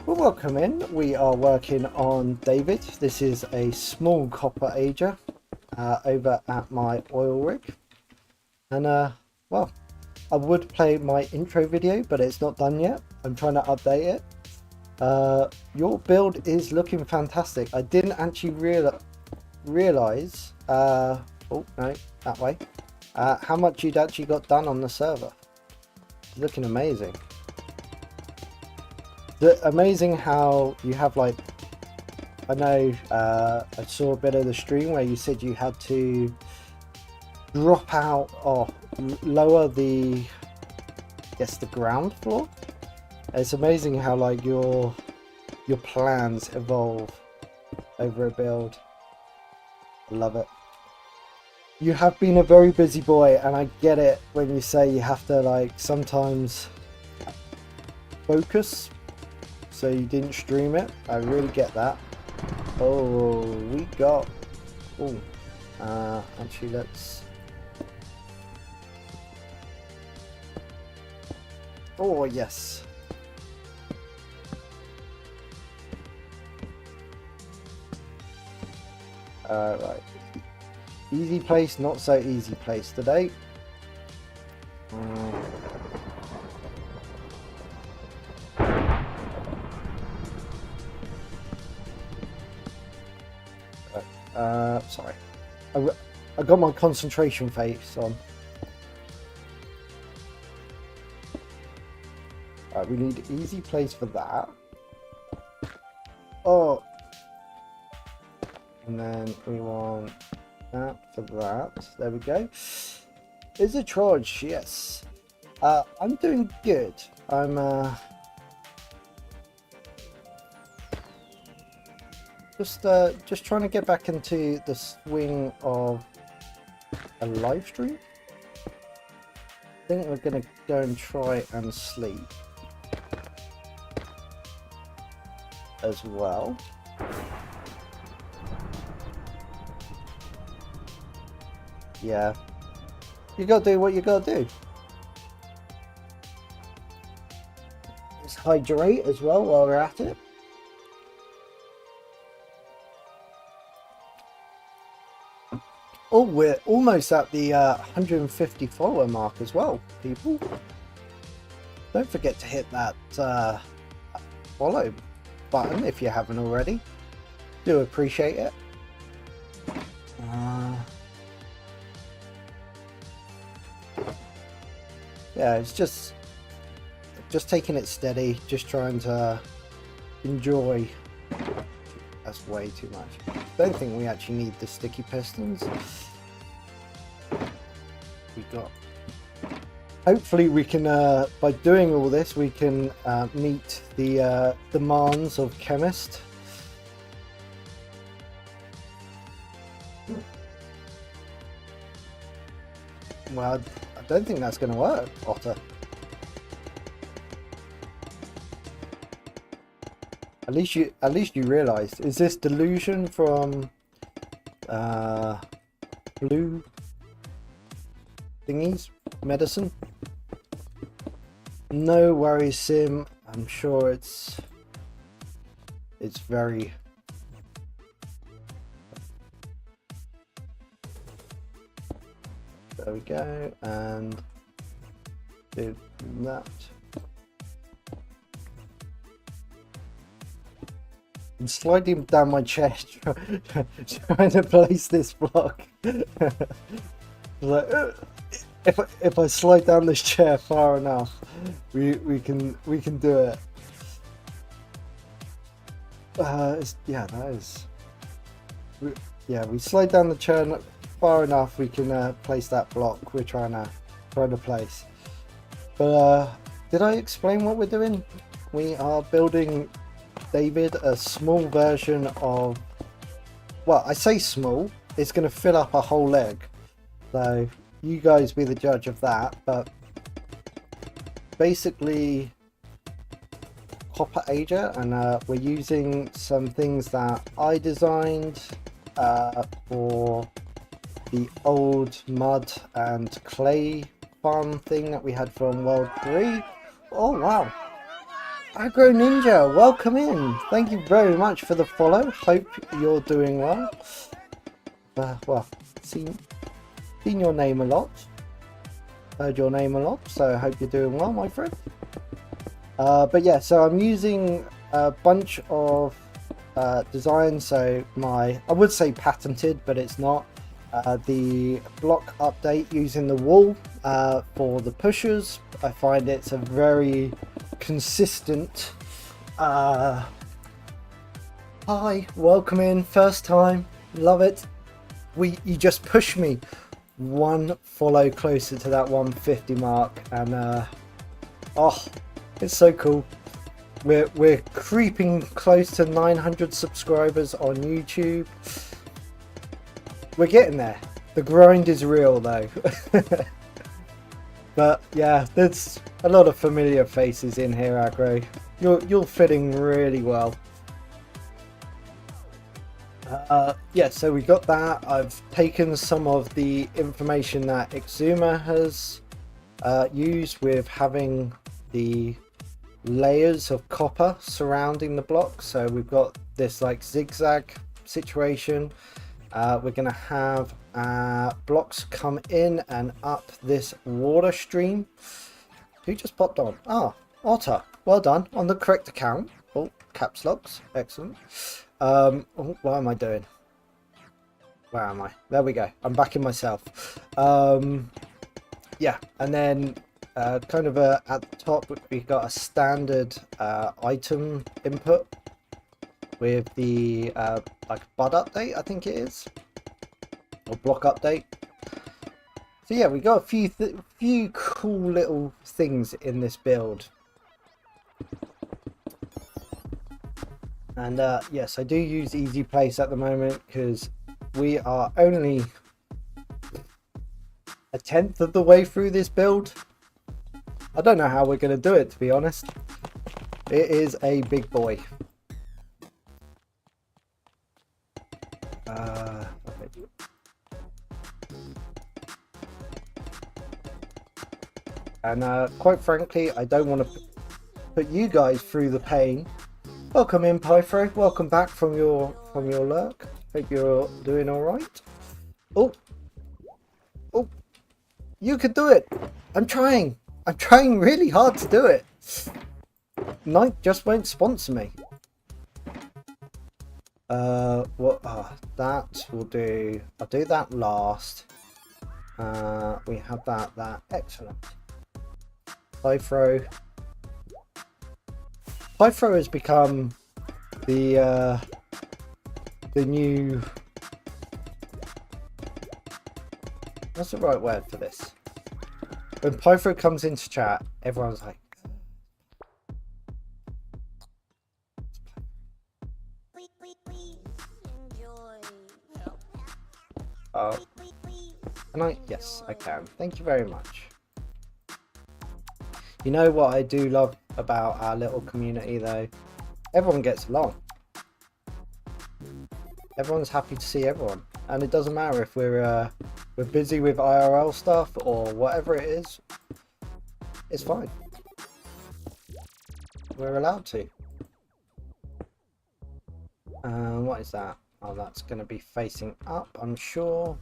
Well, welcome in. We are working on David. This is a small copper Ager over at my oil rig, and well, I would play my intro video, but it's not done yet. I'm trying to update it. Your build is looking fantastic. I didn't actually realize oh no, that way, how much you'd actually got done on the server. It's looking amazing. Amazing how you have, like, I know I saw a bit of the stream where you said you had to drop out or lower the, I guess, the ground floor. It's amazing how, like, your plans evolve over a build. I love it. You have been a very busy boy, and I get it when you say you have to, like, sometimes focus, so you didn't stream it. I really get that. Oh, we got... Oh, Actually, let's... Oh, yes. Right. Easy place, not so easy place today. Sorry. I got my concentration face on. We need easy place for that. Oh. And then we want that for that. There we go. Is a charge? Yes. I'm doing good. I'm just trying to get back into the swing of a live stream. I think we're gonna go and try and sleep as well. Yeah, you gotta do what you gotta do. Let's hydrate as well while we're at it. Oh, we're almost at the 150 follower mark as well, people. Don't forget to hit that follow button if you haven't already. Do appreciate it. Yeah, it's just taking it steady, just trying to enjoy. That's way too much. Don't think we actually need the sticky pistons. We got. Hopefully we can, by doing all this, we can meet the demands of chemist. Well, I don't think that's going to work, Otter. At least you realised. Is this delusion from blue thingies medicine? No worries, Sim. I'm sure it's very. There we go, and do that. I'm sliding down my chair trying to place this block. Like, if I slide down this chair far enough, we can do it. Yeah, that is. Yeah, we slide down the chair far enough, we can place that block we're trying to place. But did I explain what we're doing? We are building David a small version of, well, I say small, it's going to fill up a whole leg, so you guys be the judge of that. But basically copper Ager, and we're using some things that I designed for the old mud and clay farm thing that we had from World 3. Oh wow, Agro Ninja, welcome in. Thank you very much for the follow. Hope you're doing well. Well, seen your name a lot, heard your name a lot, so I hope you're doing well, my friend. But yeah, so I'm using a bunch of designs. So I would say patented, but it's not. The block update using the wall for the pushers. I find it's a very consistent. Hi, welcome in, first time, love it. You just push me one follow closer to that 150 mark, and oh, it's so cool. We're creeping close to 900 subscribers on YouTube. We're getting there. The grind is real though. But yeah, there's a lot of familiar faces in here, Agro. You're fitting really well. Yeah, so we got that. I've taken some of the information that Exuma has used with having the layers of copper surrounding the block. So we've got this like zigzag situation. We're going to have blocks come in and up this water stream. Who just popped on? Ah, Otter. Well done. On the correct account. Oh, caps locks. Excellent. Oh, what am I doing? Where am I? There we go. I'm back in myself. Yeah, and then kind of at the top we've got a standard item input with the like bud update, I think it is, or block update. So yeah, we got a few cool little things in this build. And yes, I do use easy place at the moment because we are only a 10th of the way through this build. I don't know how we're going to do it, to be honest. It is a big boy. And quite frankly, I don't want to put you guys through the pain. Welcome in, Pythro. Welcome back from your lurk. Hope you're doing all right. Oh, you could do it. I'm trying really hard to do it. Night just won't sponsor me. What? That will do. I'll do that last. We have that. Excellent. Pythro has become the new. What's the right word for this? When Pythro comes into chat, everyone's like, oh, and yes, I can. Thank you very much. You know what I do love about our little community though? Everyone gets along. Everyone's happy to see everyone, and it doesn't matter if we're busy with IRL stuff or whatever it is. It's fine. We're allowed to. What is that? Oh, that's going to be facing up, I'm sure.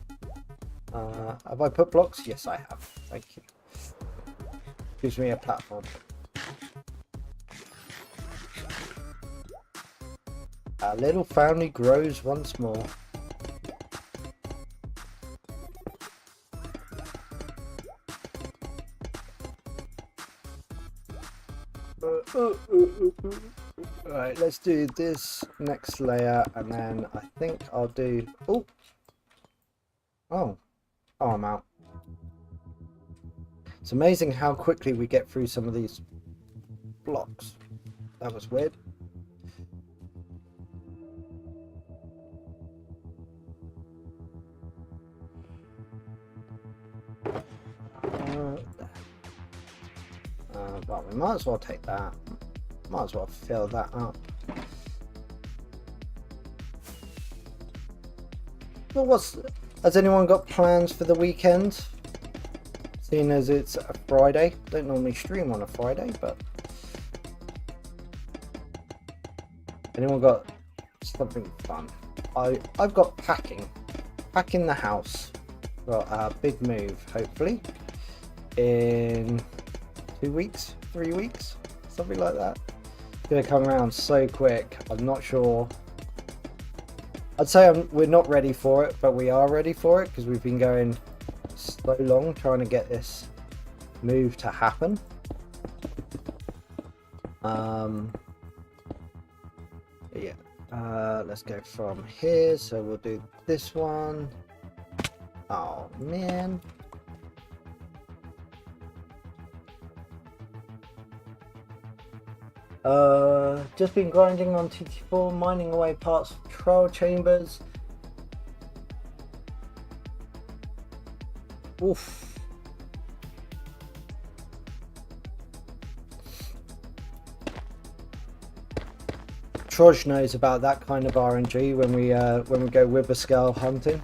Have I put blocks? Yes, I have. Thank you. Gives me a platform. Our little family grows once more. Alright, let's do this next layer, and then I think I'll do... Oh, I'm out. It's amazing how quickly we get through some of these blocks. That was weird. Well, we might as well take that. Might as well fill that up. Well, has anyone got plans for the weekend? Seeing as it's a Friday. Don't normally stream on a Friday, but anyone got something fun? I've got packing the house. Got a big move, hopefully in 2 weeks, 3 weeks, something like that. It's gonna come around so quick. I'm not sure. I'd say we're not ready for it, but we are ready for it because we've been going so long trying to get this move to happen. Yeah. Let's go from here. So we'll do this one. Oh man. Just been grinding on TT4, mining away parts of trial chambers. Oof. Troj knows about that kind of RNG when we go wither scale hunting.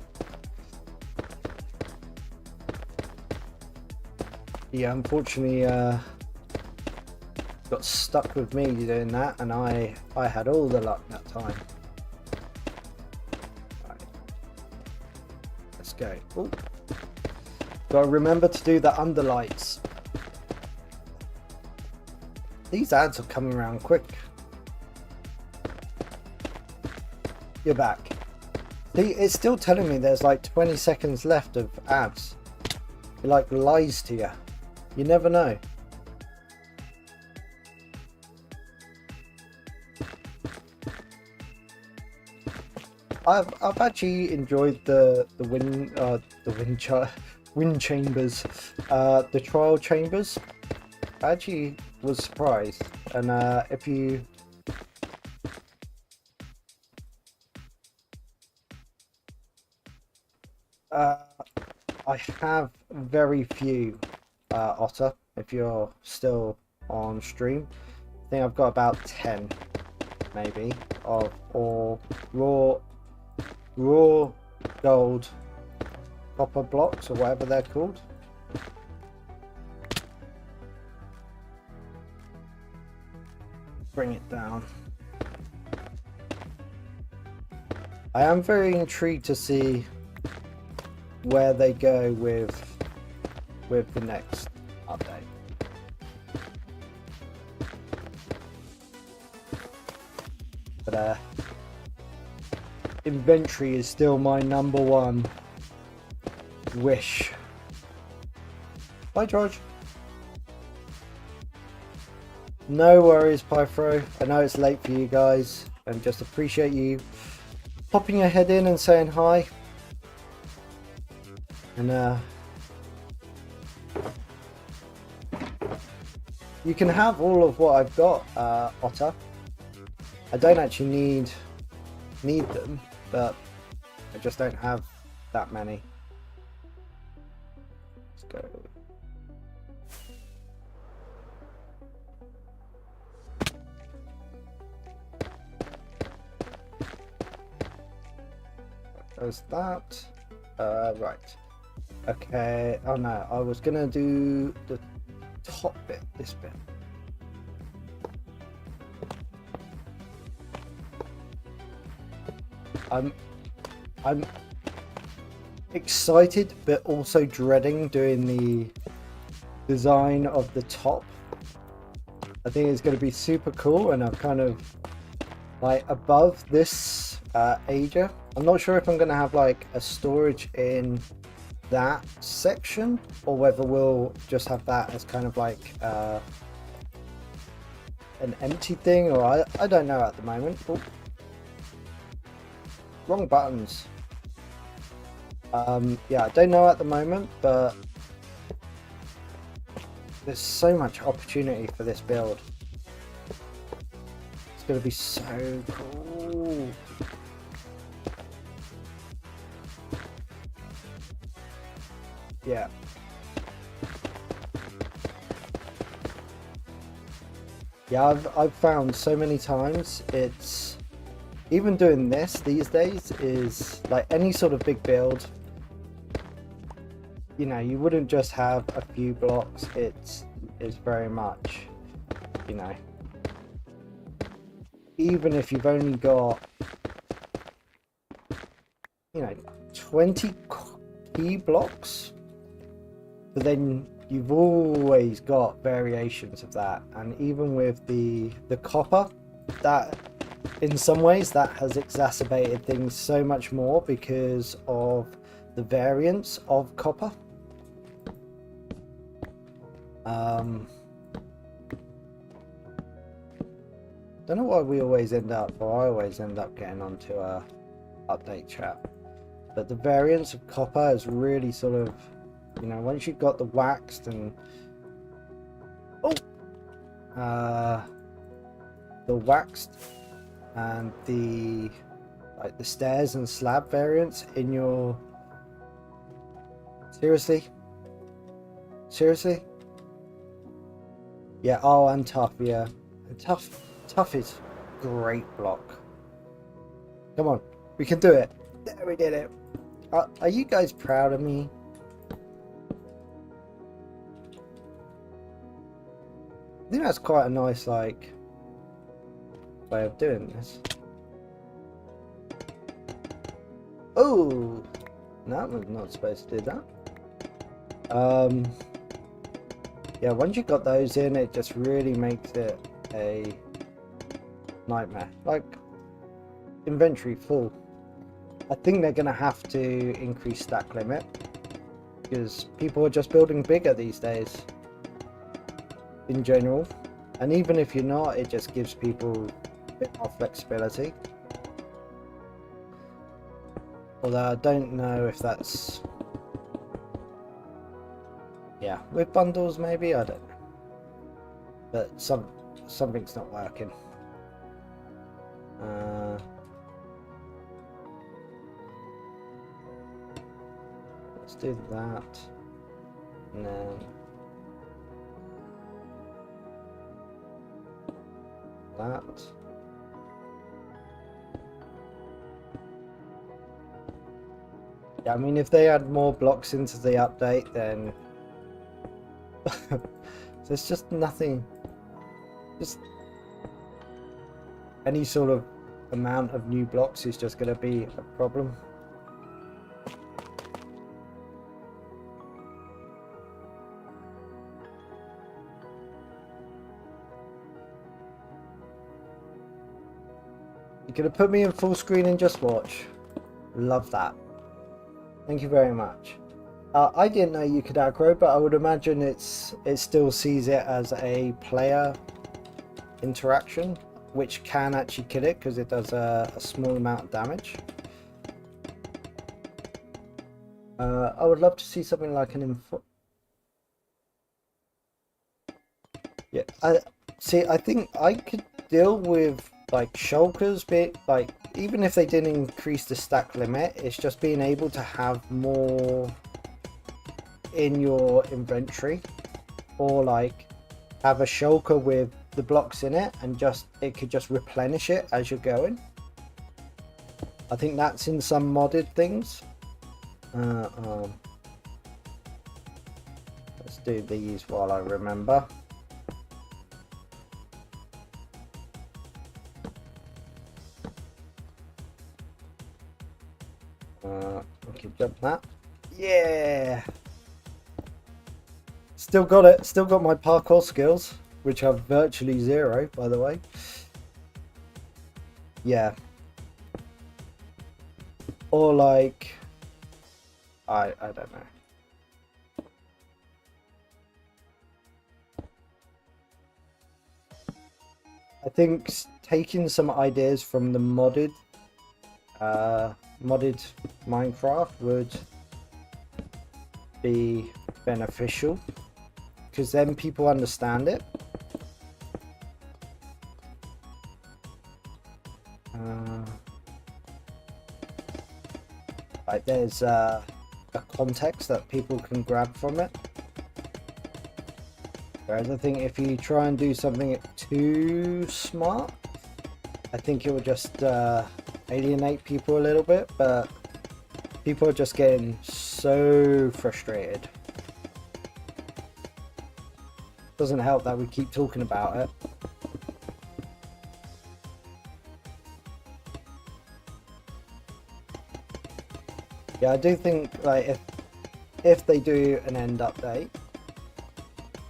Yeah, unfortunately, got stuck with me doing that, and I had all the luck that time. Right. Let's go. Ooh. Gotta remember to do the underlights. These ads are coming around quick. You're back. See, it's still telling me there's like 20 seconds left of ads. It like lies to you. You never know. I've actually enjoyed the wind chambers, the trial chambers. I actually was surprised, and if you I have very few, Otter, if you're still on stream. I think I've got about 10 maybe of or raw gold copper blocks or whatever they're called. Bring it down. I am very intrigued to see where they go with the next update. But inventory is still my #1 wish. Bye, George. No worries, Pythro. I know it's late for you guys, and just appreciate you popping your head in and saying hi. And you can have all of what I've got, Otter. I don't actually need them, but I just don't have that many. Let's go. There's that. Right. Okay. Oh no, I was gonna do the top bit, this bit. I'm excited but also dreading doing the design of the top. I think it's going to be super cool, and I'm kind of like above this Ager. I'm not sure if I'm going to have like a storage in that section or whether we'll just have that as kind of like an empty thing, or I don't know at the moment. Oh. Wrong buttons. Yeah, I don't know at the moment, but there's so much opportunity for this build. It's going to be so cool. Yeah. Yeah, I've found so many times it's even doing this these days is like any sort of big build, you know, you wouldn't just have a few blocks. It's very much, you know, even if you've only got, you know, 20 key blocks, but then you've always got variations of that. And even with the copper, that in some ways that has exacerbated things so much more because of the variance of copper. Don't know why we always end up, or I always end up getting onto a update chat, but the variance of copper is really sort of, you know, once you've got the waxed and the waxed and the like the stairs and slab variants in your seriously yeah, oh, and tough, yeah, and tough is great block. Come on, we can do it. There, we did it. Are you guys proud of me? I think that's quite a nice, like, way of doing this. Oh, no, I was not supposed to do that. Yeah, once you got those in, it just really makes it a nightmare. Like, inventory full. I think they're going to have to increase stack limit because people are just building bigger these days in general, and even if you're not, it just gives people a bit more flexibility. Although I don't know if that's, yeah, with bundles maybe, I don't know, but something's not working. Let's do that, and then that. Yeah, I mean, if they add more blocks into the update, then there's just nothing, just any sort of amount of new blocks is just going to be a problem. You're going to put me in full screen and just watch. Love that. Thank you very much. I didn't know you could aggro, but I would imagine it still sees it as a player interaction, which can actually kill it because it does a small amount of damage. I would love to see something like an info. Yeah, I think I could deal with like shulkers, bit like, even if they didn't increase the stack limit, it's just being able to have more in your inventory, or like have a shulker with the blocks in it and just it could just replenish it as you're going. I think that's in some modded things. Let's do these while I remember. We can jump that. Yeah, still got it. Still got my parkour skills, which are virtually zero, by the way. Yeah. Or like, I don't know. I think taking some ideas from the modded Minecraft would be beneficial, because then people understand it. Like there's a context that people can grab from it. Whereas I think if you try and do something too smart, I think it will just alienate people a little bit, but people are just getting so frustrated. Doesn't help that we keep talking about it. Yeah, I do think like if they do an end update,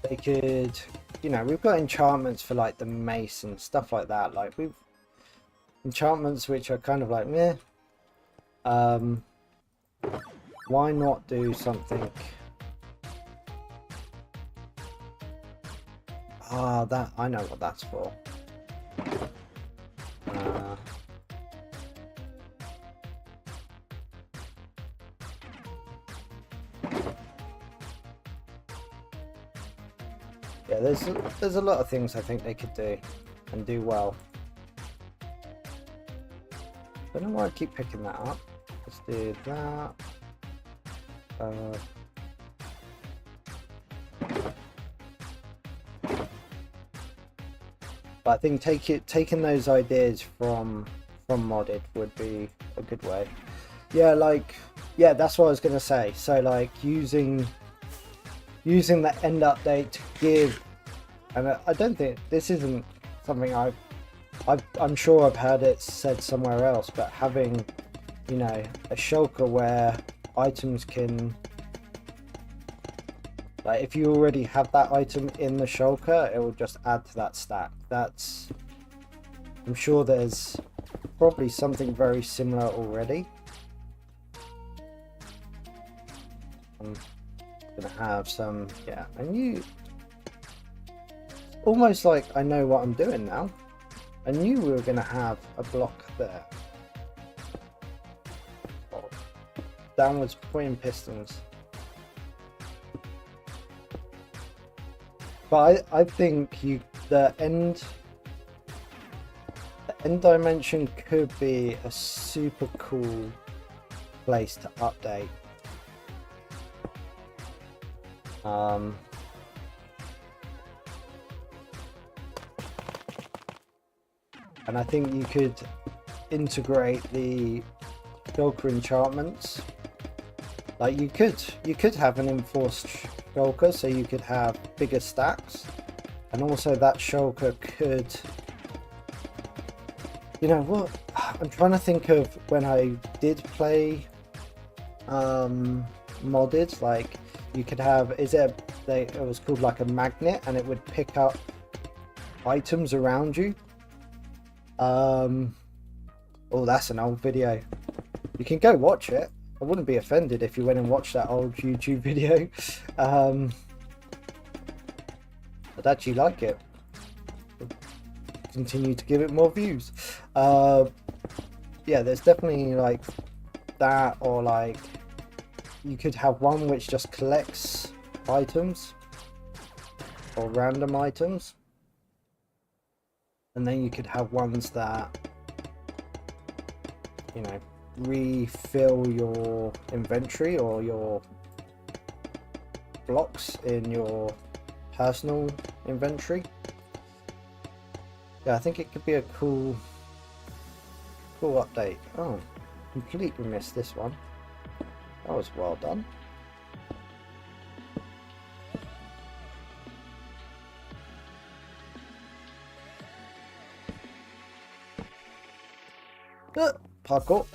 they could, you know, we've got enchantments for like the mace and stuff like that. Like we've enchantments which are kind of like meh. Why not do something? Ah, that I know what that's for. Yeah, there's a lot of things I think they could do and do well. I don't know why I keep picking that up. Let's do that. But I think taking those ideas from modded would be a good way. Yeah, like, yeah, that's what I was gonna say. So like using the end update to give, and I don't think this isn't something I'm sure I've heard it said somewhere else, but having, you know, a shulker where items can, like, if you already have that item in the shulker, it will just add to that stack. That's, I'm sure there's probably something very similar already. I'm gonna have some, yeah, and almost like I know what I'm doing now. I knew we were gonna have a block there. Oh, downwards pointing pistons. But I think the end dimension could be a super cool place to update. And I think you could integrate the shulker enchantments. Like you could have an enforced shulker, so you could have bigger stacks, and also that shulker could, you know what, I'm trying to think of when I did play modded, like you could have, it was called like a magnet, and it would pick up items around you. Oh, that's an old video. You can go watch it. I wouldn't be offended if you went and watched that old YouTube video. I'd actually like it. Continue to give it more views. Yeah, there's definitely like that, or like you could have one which just collects items or random items, and then you could have ones that, you know, refill your inventory or your blocks in your personal inventory. Yeah, I think it could be a cool update. Oh, completely missed this one. That was well done. Parkour.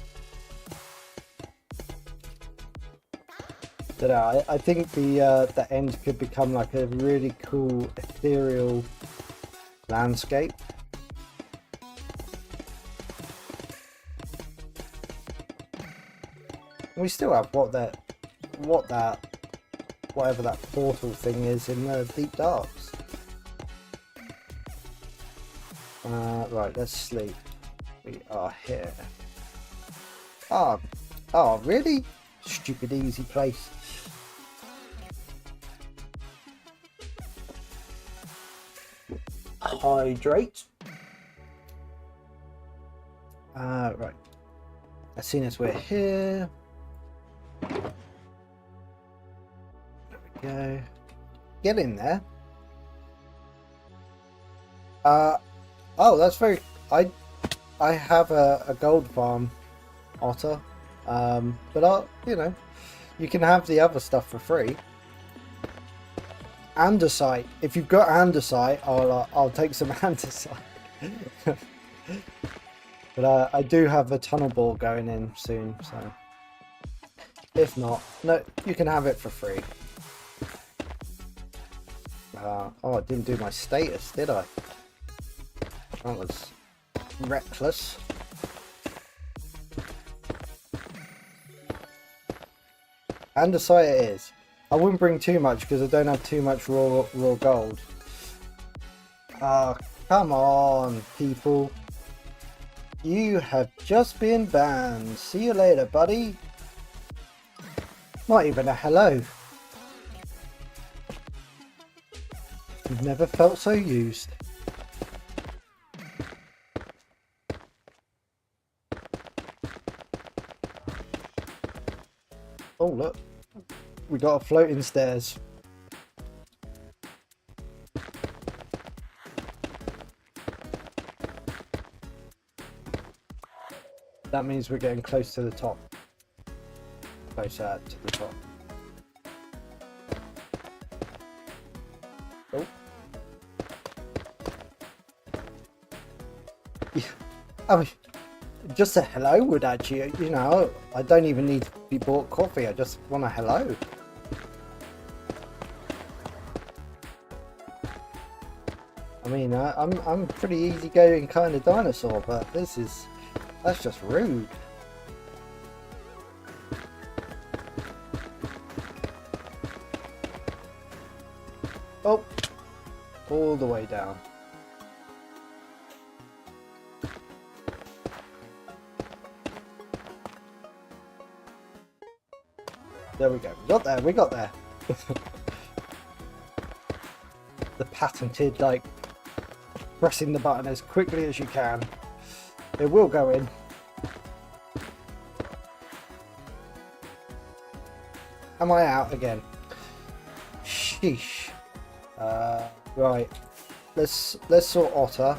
But I think the end could become like a really cool ethereal landscape. We still have whatever that portal thing is in the deep darks. Right, let's sleep. We are here. Oh, really? Stupid easy place. Hydrate. Right. As soon as we're here. There we go. Get in there. Oh, that's very. I have a gold farm, Otter. But you know, you can have the other stuff for free. Andesite. If you've got andesite, I'll take some andesite. But I do have a tunnel bore going in soon, so if not, no, you can have it for free. Oh, I didn't do my status, did I? That was reckless. Andesite it is. I wouldn't bring too much because I don't have too much raw gold. Oh, come on, people. You have just been banned. See you later, buddy. Not even a hello. Never felt so used. Oh, look. We got a floating stairs. that means we're getting close to the top. Closer to the top. Oh. Yeah. I mean, just a hello would actually, you know, I don't even need to be bought coffee. I just want a hello. I mean, I'm pretty easygoing kind of dinosaur, but that's just rude. Oh, all the way down. There we go. We got there. We got there. The patented, like, pressing the button as quickly as you can. It will go in. Am I out again? Sheesh. Right. Let's sort Otter.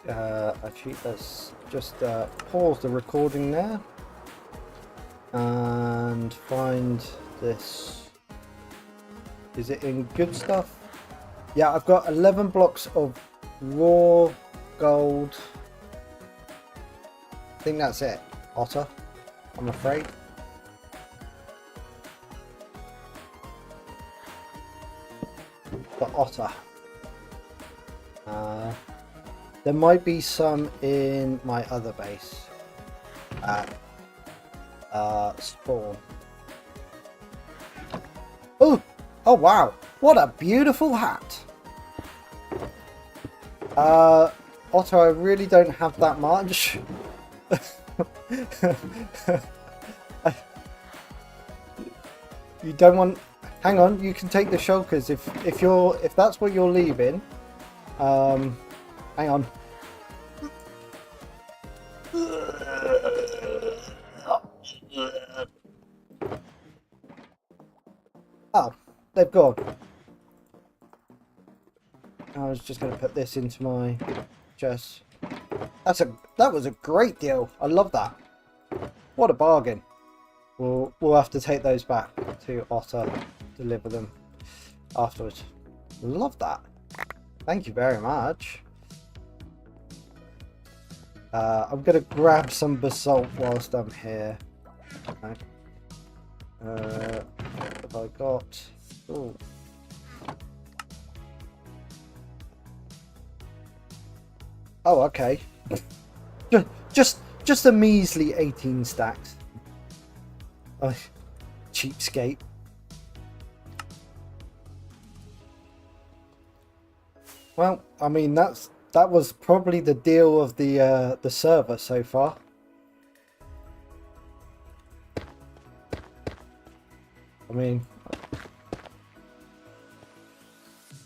Actually, let's just pause the recording there and find this. Is it in good stuff? Yeah, I've got 11 blocks of raw gold. I think that's it. Otter, I'm afraid. The Otter. There might be some in my other base at spawn. Oh wow, what a beautiful hat. Otter, I really don't have that much. You don't want, hang on, you can take the shulkers if that's what you're leaving. Hang on. Oh, they've gone. I was just going to put this into my chest. That was a great deal. I love that. What a bargain. We'll have to take those back to Otter, deliver them afterwards. Love that. Thank you very much. I'm going to grab some basalt whilst I'm here. Okay. What have I got? Ooh. Oh, okay. Just a measly 18 stacks. Oh, cheapskate. Well, I mean that was probably the deal of the server so far. I mean,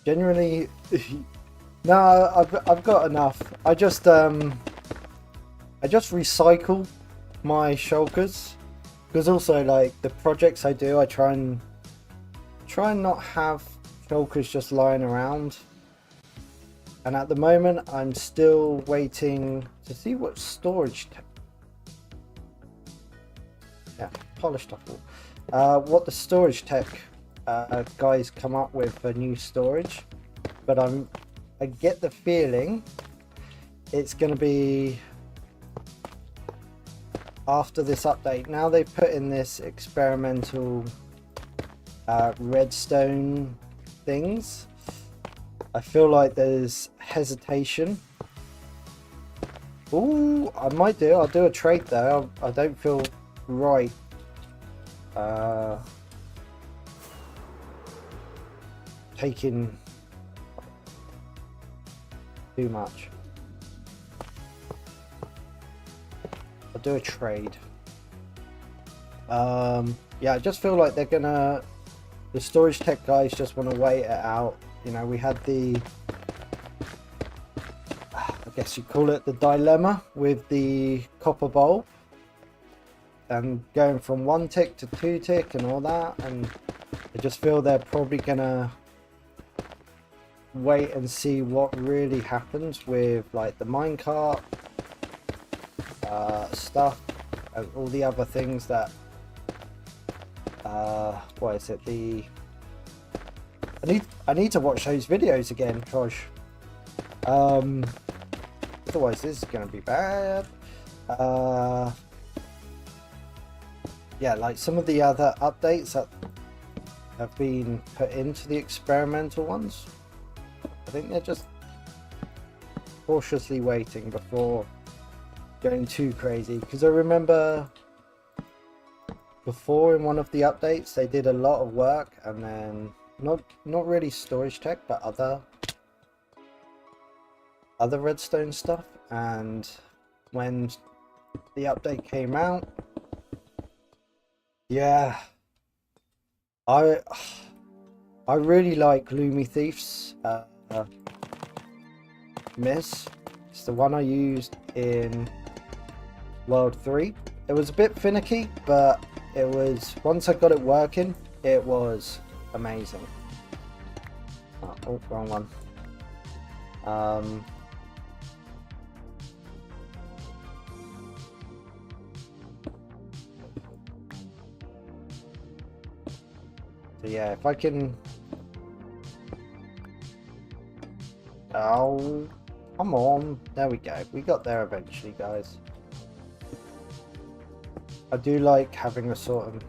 generally, no, I've got enough. I just recycle my shulkers because also like the projects I do, I try and not have shulkers just lying around. And at the moment, I'm still waiting to see what storage. Yeah, polished apple. What the storage tech guys come up with for new storage, but I get the feeling it's going to be after this update. Now they've put in this experimental redstone things. I feel like there's hesitation. Ooh, I'll do a trade though. I don't feel right taking too much. I'll do a trade. Yeah, I just feel like the storage tech guys just want to wait it out. You know, we had I guess you call it the dilemma with the copper bulb and going from 1 tick to 2 tick and all that, and I just feel they're probably gonna wait and see what really happens with like the minecart, stuff and all the other things that what is it, I need to watch those videos again, gosh. Otherwise this is gonna be bad. Yeah, like some of the other updates that have been put into the experimental ones, I think they're just cautiously waiting before going too crazy, because I remember before in one of the updates they did a lot of work, and then not really storage tech but other redstone stuff, and when the update came out, yeah, I really like Loomy Thief's miss. It's the one I used in World 3. It was a bit finicky, but it was, once I got it working, it was amazing. Oh, wrong one. So yeah, if I can... Oh, come on. There we go. We got there eventually, guys. I do like having a sort of...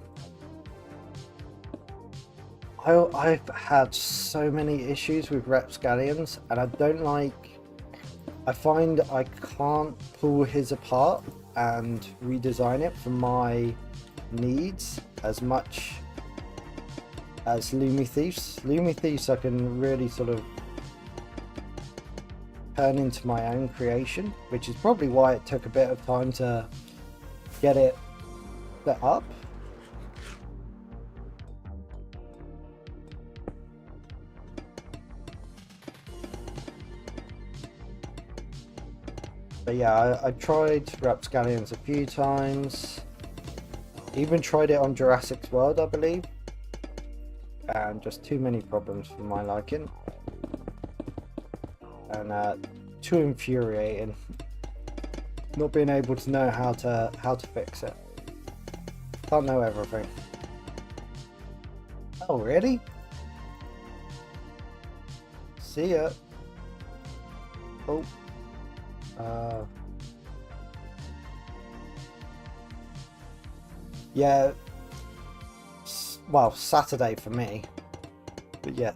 I've had so many issues with rapscallions, and I don't like... I find I can't pull his apart and redesign it for my needs as much as Loomy Thieves. Loomy Thieves I can really sort of turn into my own creation, which is probably why it took a bit of time to get it set up. But yeah, I tried rapscallions a few times, even tried it on Jurassic's World, I believe, and just too many problems for my liking, and too infuriating not being able to know how to fix it. Can't know everything. Oh really? See ya. Oh. Yeah, well, Saturday for me, but yeah,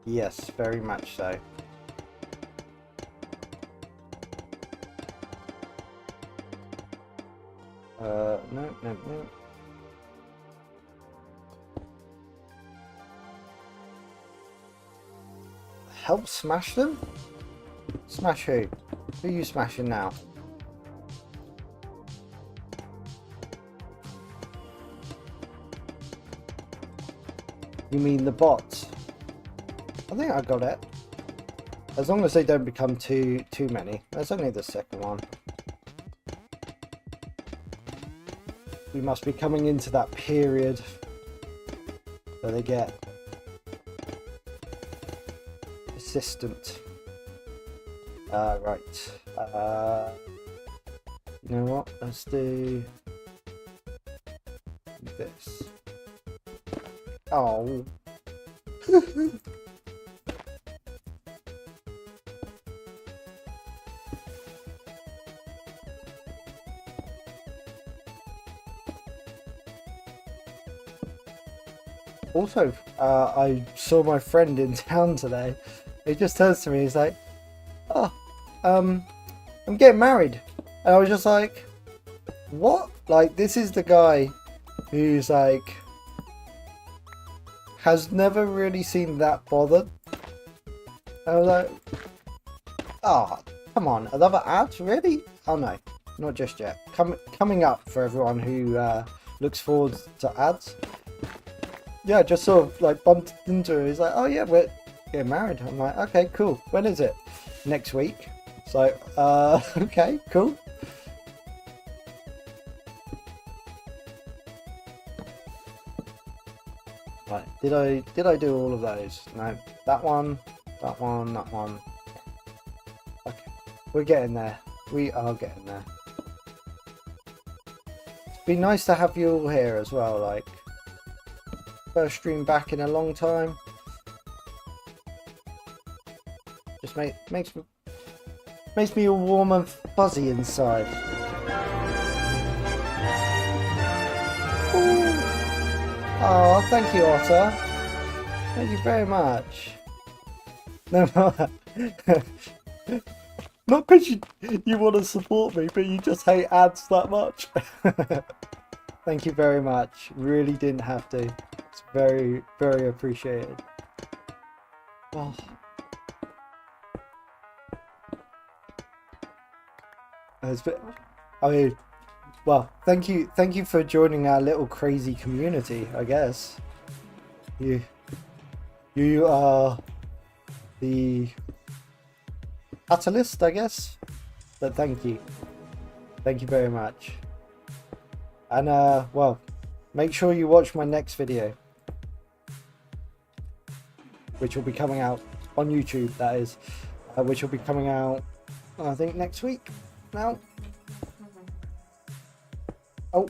yes, very much so. No. Help smash them? Smash who? Who are you smashing now? You mean the bots? I think I got it. As long as they don't become too many. There's only the second one. We must be coming into that period where they get persistent. Right. You know what? Let's do this. Oh. Also, I saw my friend in town today. He just turns to me, he's like, oh, I'm getting married. And I was just like, what? Like, this is the guy who's like, has never really seemed that bothered. And I was like, oh, come on, another ad? Really? Oh no, not just yet. Coming up for everyone who looks forward to ads. Yeah, just sort of like bumped into it. He's like, oh yeah, we're getting married. I'm like, okay, cool. When is it? Next week. So, okay, cool. Right, did I do all of those? No, that one. Okay, we're getting there. We are getting there. It'd be nice to have you all here as well, like first stream back in a long time. Just makes me all warm and fuzzy inside. Ooh. Oh, thank you, Otter. Thank you very much. No, not because you want to support me, but you just hate ads that much. Thank you very much. Really didn't have to. It's very, very appreciated. Oh. I mean, well, thank you for joining our little crazy community. I guess you are the catalyst, I guess. But thank you very much. And well, make sure you watch my next video, which will be coming out on YouTube. That is, which will be coming out, I think, next week. Now, oh,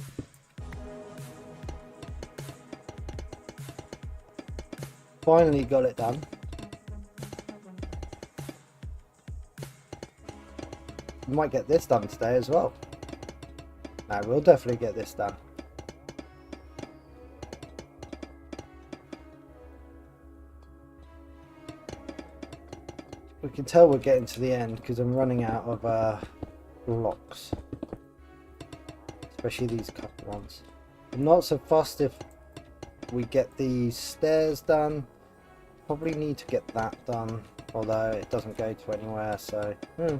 finally got it done. We might get this done today as well. No, we'll definitely get this done. We can tell we're getting to the end because I'm running out of blocks, especially these couple ones. I'm not so fussed if we get these stairs done. Probably need to get that done, although it doesn't go to anywhere, so yeah,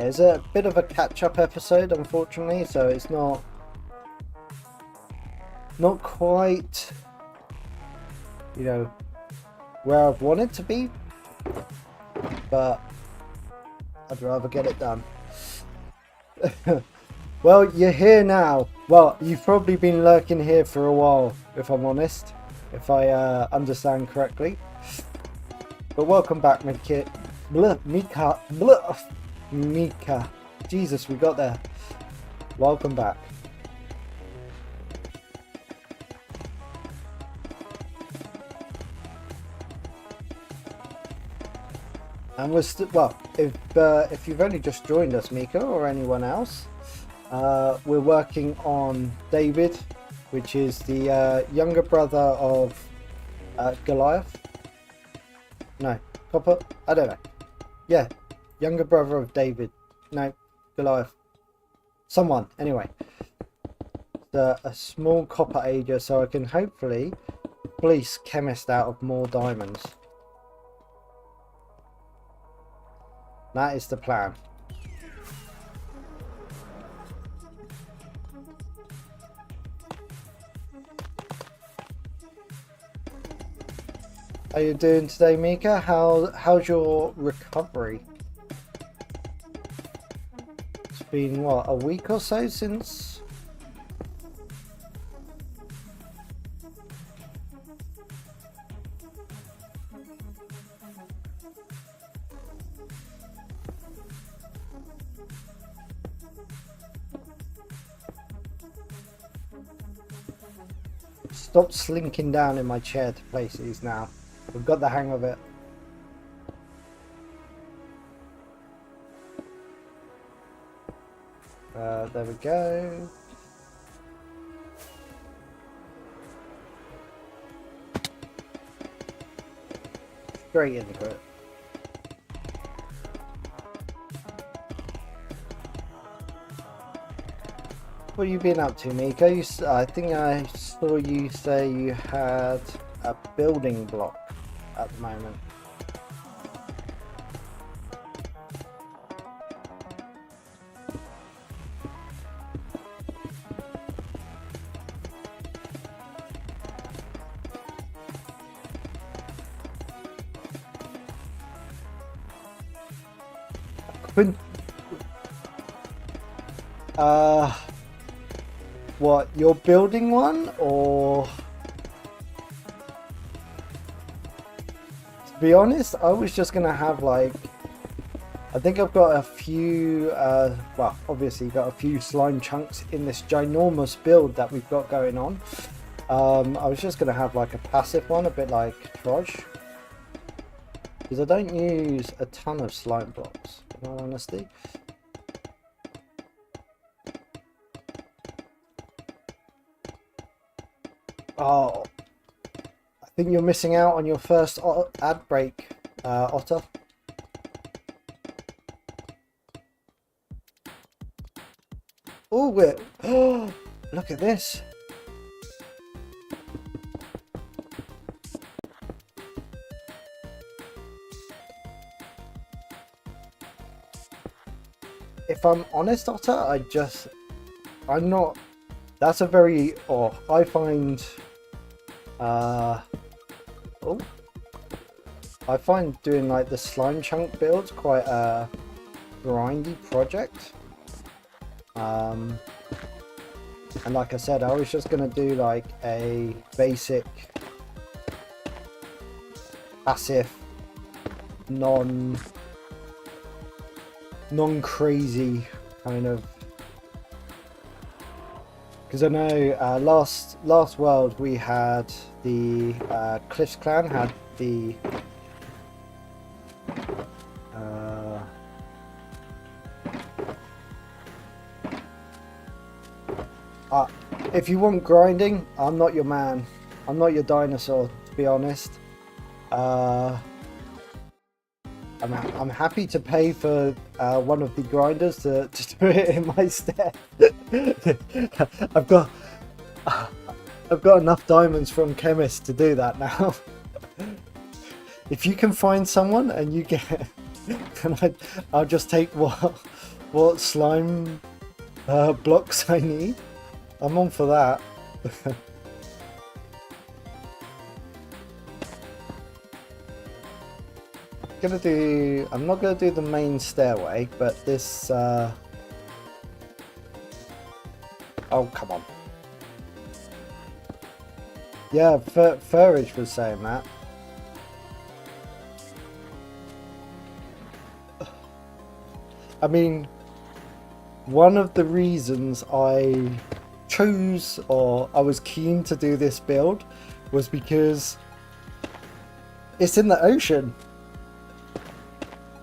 it's a bit of a catch-up episode, unfortunately, so it's not quite, you know, where I've wanted to be, but I'd rather get it done. Well, you're here now. Well, you've probably been lurking here for a while, if I'm honest, if I understand correctly. But welcome back, Mika. Mika. Jesus, we got there. Welcome back. And we're still, well, if you've only just joined us, Mika, or anyone else, we're working on David, which is the younger brother of Goliath. No, Copper? I don't know. Yeah, younger brother of David. No, Goliath. Someone, anyway. A small copper Ager, so I can hopefully fleece Chemist out of more diamonds. That is the plan. How you doing today, Mika? How's your recovery? It's been what, a week or so since? Stop slinking down in my chair to place these now. We've got the hang of it. There we go. Straight into it. What have you been up to, Mika? I think I saw you say you had a building block at the moment. What, you're building one, or? To be honest, I was just gonna have like, I think I've got a few, well, obviously got a few slime chunks in this ginormous build that we've got going on. I was just gonna have like a passive one, a bit like Troj, because I don't use a ton of slime blocks, in all honesty. Oh, I think you're missing out on your first ad break, Otter. Oh, we're... Oh, look at this. If I'm honest, Otter, I'm not... That's a very... Oh, I find... I find doing like the slime chunk builds quite a grindy project. And like I said, I was just going to do like a basic passive non-crazy kind of, because I know last world we had the Cliffs clan had the if you want grinding, I'm not your man. I'm not your dinosaur, to be honest. I'm happy to pay for one of the grinders to do it in my stead. I've got enough diamonds from chemists to do that now. If you can find someone and you get, then I'll just take what slime blocks I need. I'm on for that. I'm not gonna do the main stairway, but this oh, come on. Yeah, Furridge was saying that. I mean, one of the reasons I chose, or I was keen to do this build, was because it's in the ocean.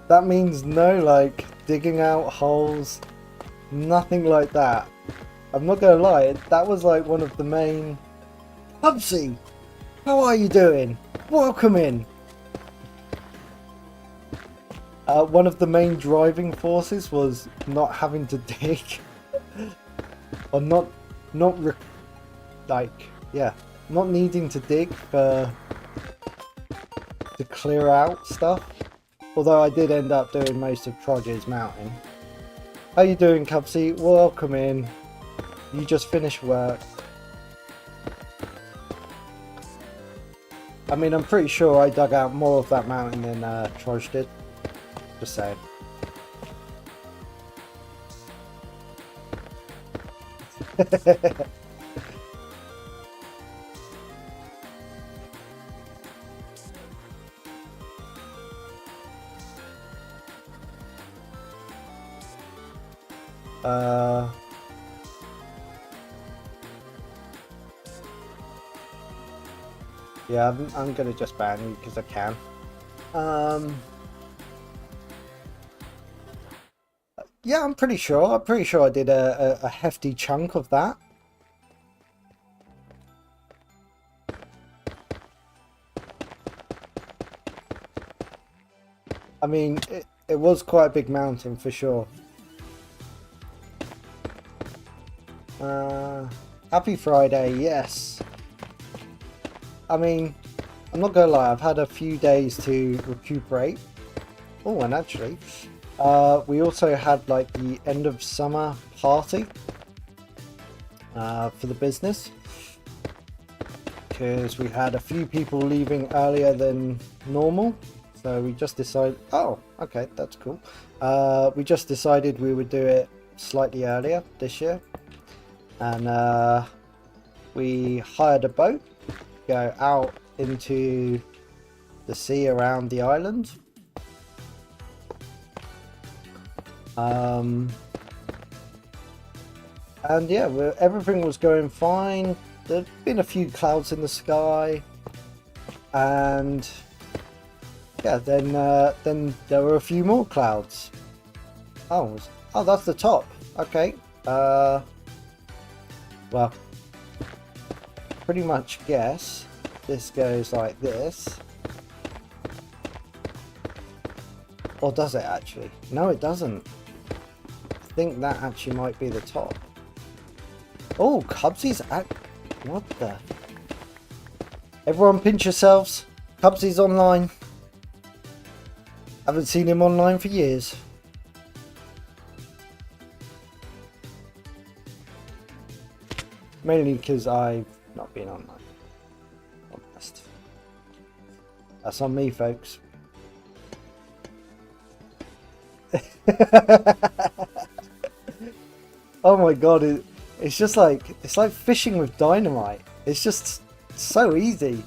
That means no like digging out holes, nothing like that. I'm not gonna lie, that was like one of the main... Hubsy, how are you doing? Welcome in. One of the main driving forces was not having to dig, or not needing to dig to clear out stuff. Although I did end up doing most of Troj's mountain. How you doing, Cubsy? Welcome in. You just finished work. I mean, I'm pretty sure I dug out more of that mountain than Troj did. Just saying. Yeah, I'm gonna just ban you because I can. Yeah, I'm pretty sure I did a hefty chunk of that. I mean, it was quite a big mountain for sure. Happy Friday, yes. I mean, I'm not gonna lie, I've had a few days to recuperate. Oh, and actually, we also had like the end of summer party for the business, because we had a few people leaving earlier than normal. So we just decided, oh, okay, that's cool. We just decided we would do it slightly earlier this year. and we hired a boat to go out into the sea around the island. And yeah, everything was going fine. There'd been a few clouds in the sky, and yeah, then there were a few more clouds. Oh, that's the top. Okay. Well, pretty much guess this goes like this. Or does it actually? No, it doesn't. I think that actually might be the top. Oh, Cubsy's at... What the... Everyone pinch yourselves. Cubsy's online. Haven't seen him online for years. Mainly because I've not been online. Honest. That's on me, folks. Oh my god, it's just like, it's like fishing with dynamite. It's just so easy.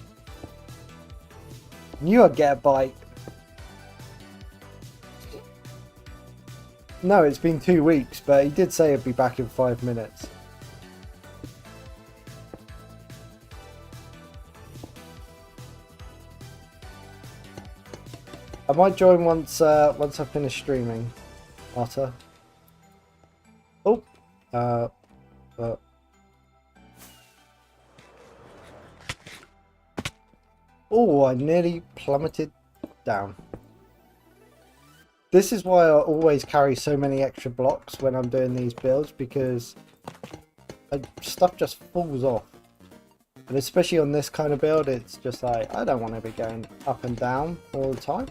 Knew I'd get a bite. No, it's been 2 weeks, but he did say he'd be back in 5 minutes. I might join once I finish streaming, Otter. Oh, oh, I nearly plummeted down. This is why I always carry so many extra blocks when I'm doing these builds, because stuff just falls off. And especially on this kind of build, it's just like, I don't want to be going up and down all the time.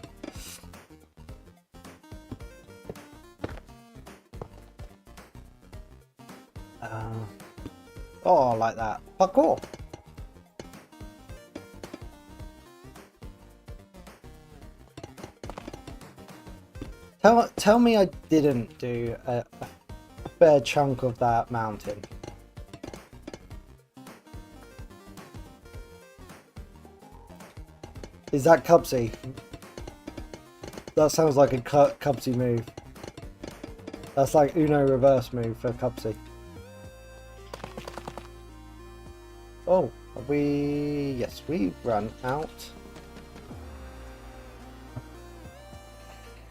Oh, like that. Parkour. Tell me I didn't do a fair chunk of that mountain. Is that Cubsy? That sounds like a Cubsy move. That's like Uno reverse move for Cubsy. Oh, yes, we run out.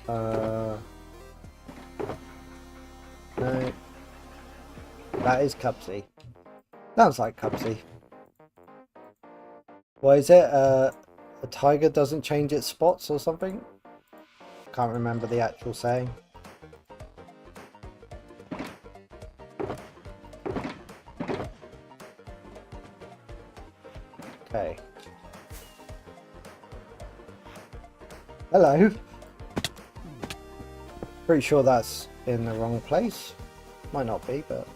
No. That is Cubsy. Sounds like Cubsy. What is it? A tiger doesn't change its spots or something? Can't remember the actual saying. Okay. Hello. Pretty sure that's in the wrong place. Might not be, but...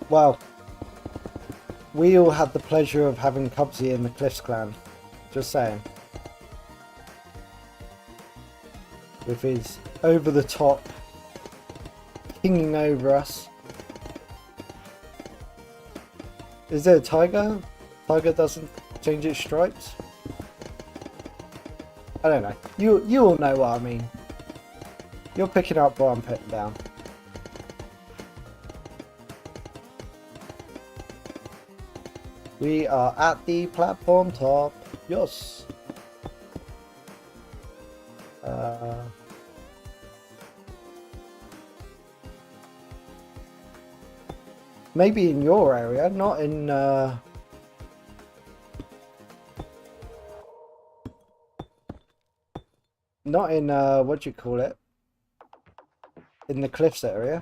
Well, we all had the pleasure of having Cubsy in the Cliffs clan. Just saying. With his over the top, kinging over us. Is there a tiger? Tiger doesn't change its stripes? I don't know. You all know what I mean. You're picking up what I'm putting down. We are at the platform top. Yes. Maybe in your area, not in what do you call it? In the Cliffs area.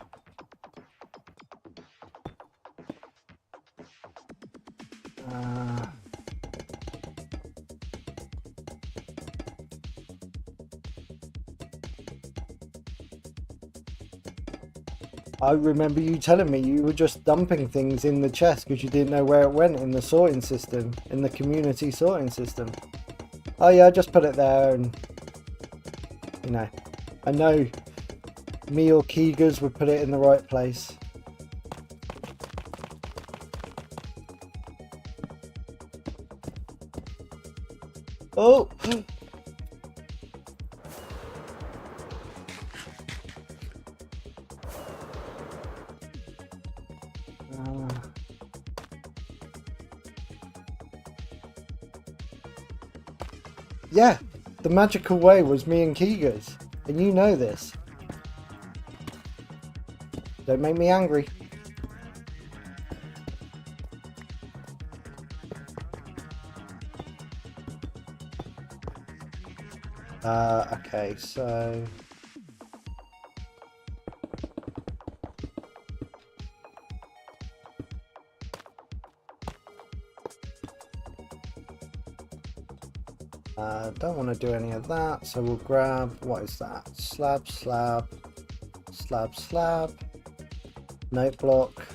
I remember you telling me you were just dumping things in the chest because you didn't know where it went in the sorting system, in the community sorting system. Oh yeah, I just put it there, and you know, I know me or Keegers would put it in the right place. Oh! Yeah, the magical way was me and Keegers, and you know this. Don't make me angry. Okay, so... don't want to do any of that, so we'll grab, what is that? Slab, slab, slab, slab, note block.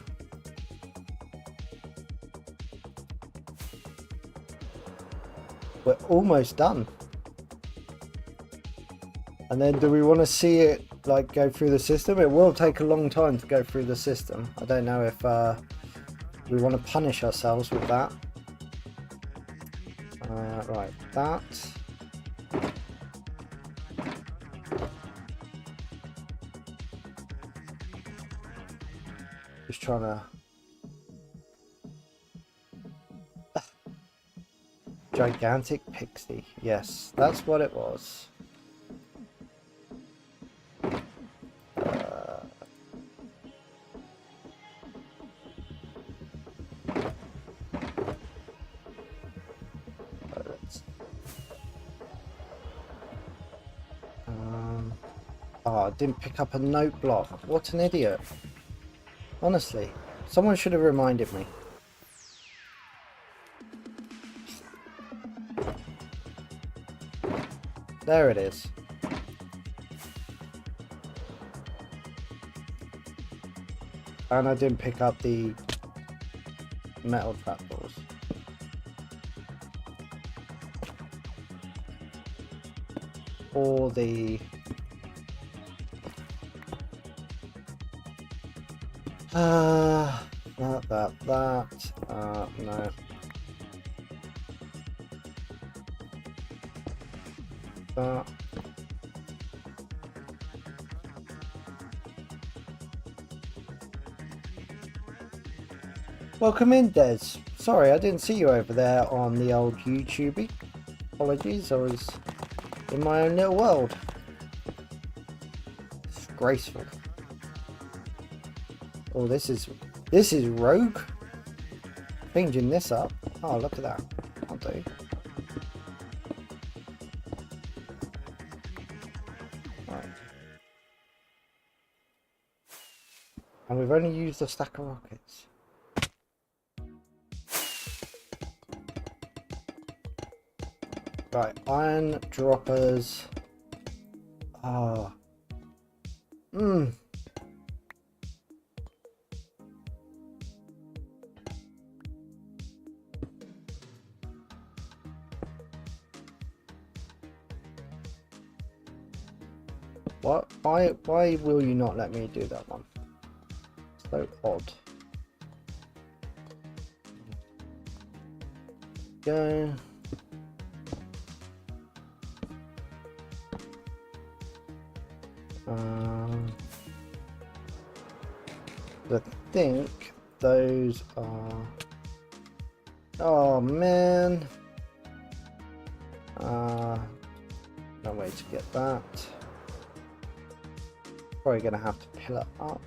We're almost done. And then do we want to see it like go through the system? It will take a long time to go through the system. I don't know if we want to punish ourselves with that. Right, that. Just trying to... Gigantic pixie. Yes, that's what it was. Oh, I didn't pick up a note block. What an idiot. Honestly, someone should have reminded me. There it is. And I didn't pick up the metal trapdoors. Or the... that. No. That. Welcome in, Des. Sorry, I didn't see you over there on the old YouTube. Apologies, I was in my own little world. It's graceful. Oh, this is rogue. Changing this up. Oh, look at that. I'll do. Right. And we've only used a stack of rockets. Right, iron droppers. Ah. What? Why will you not let me do that one? So odd. Go. I think those are... Oh man. No way to get that. Probably gonna have to pillar up.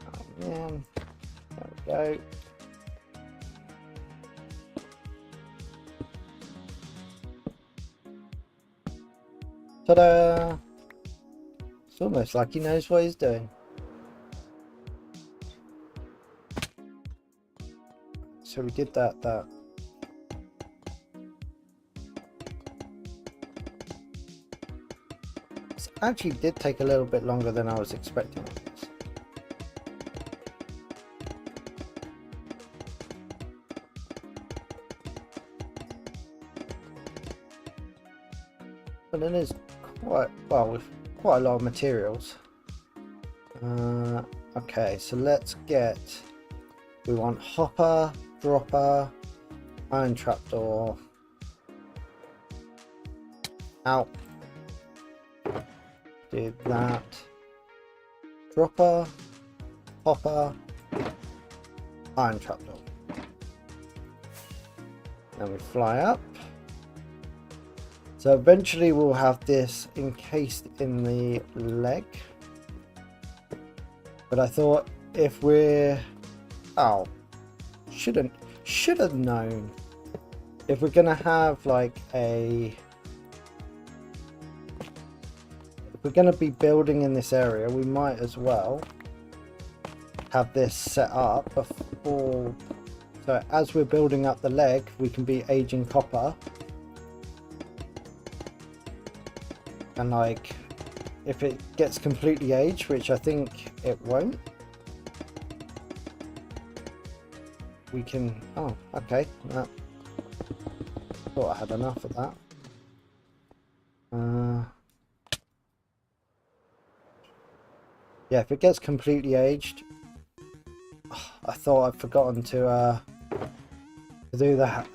Oh man. There we go. Ta-da! It's almost like he knows what he's doing. So we did that. This actually did take a little bit longer than I was expecting. but it is quite, well, with quite a lot of materials. Okay, so let's get, we want hopper, dropper, iron trapdoor, out, do that, dropper, hopper, iron trapdoor. Then we fly up. So eventually we'll have this encased in the leg. But I thought if we're, oh, should have known. If we're gonna have like if we're gonna be building in this area, we might as well have this set up before. So as we're building up the leg, we can be aging copper. And like, if it gets completely aged, which I think it won't, we can, oh, okay. Thought I had enough of that. Yeah, if it gets completely aged, I thought I'd forgotten to do that.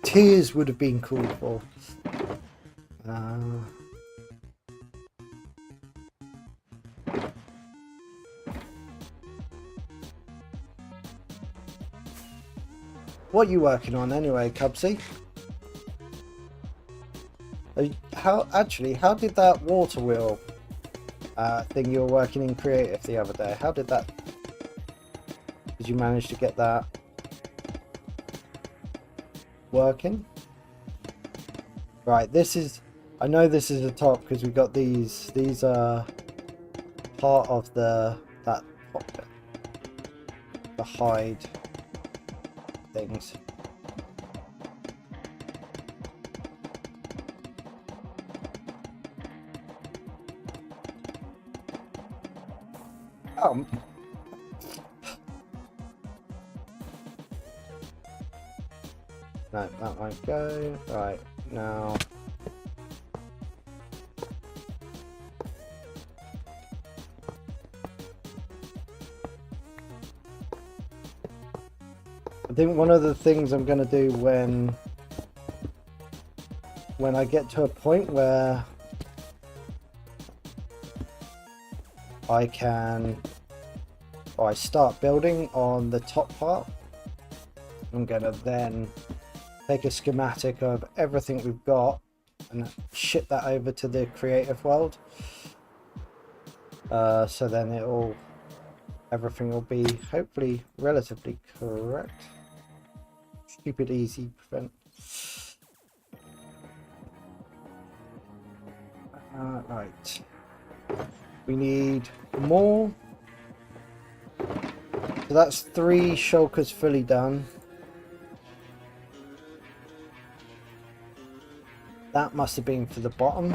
Tears would have been called for. What are you working on anyway, Cubsy? How did that water wheel thing you were working in creative the other day, how did that, did you manage to get that working? Right, this is, I know this is the top because we got these are part of that pocket, the hide things. No, that won't go. Right, now. I think one of the things I'm going to do when I get to a point where I can, or I start building on the top part, I'm going to then take a schematic of everything we've got and ship that over to the creative world. So then everything will be hopefully relatively correct. Stupid easy prevent. Right. We need more. So that's 3 shulkers fully done. That must have been for the bottom.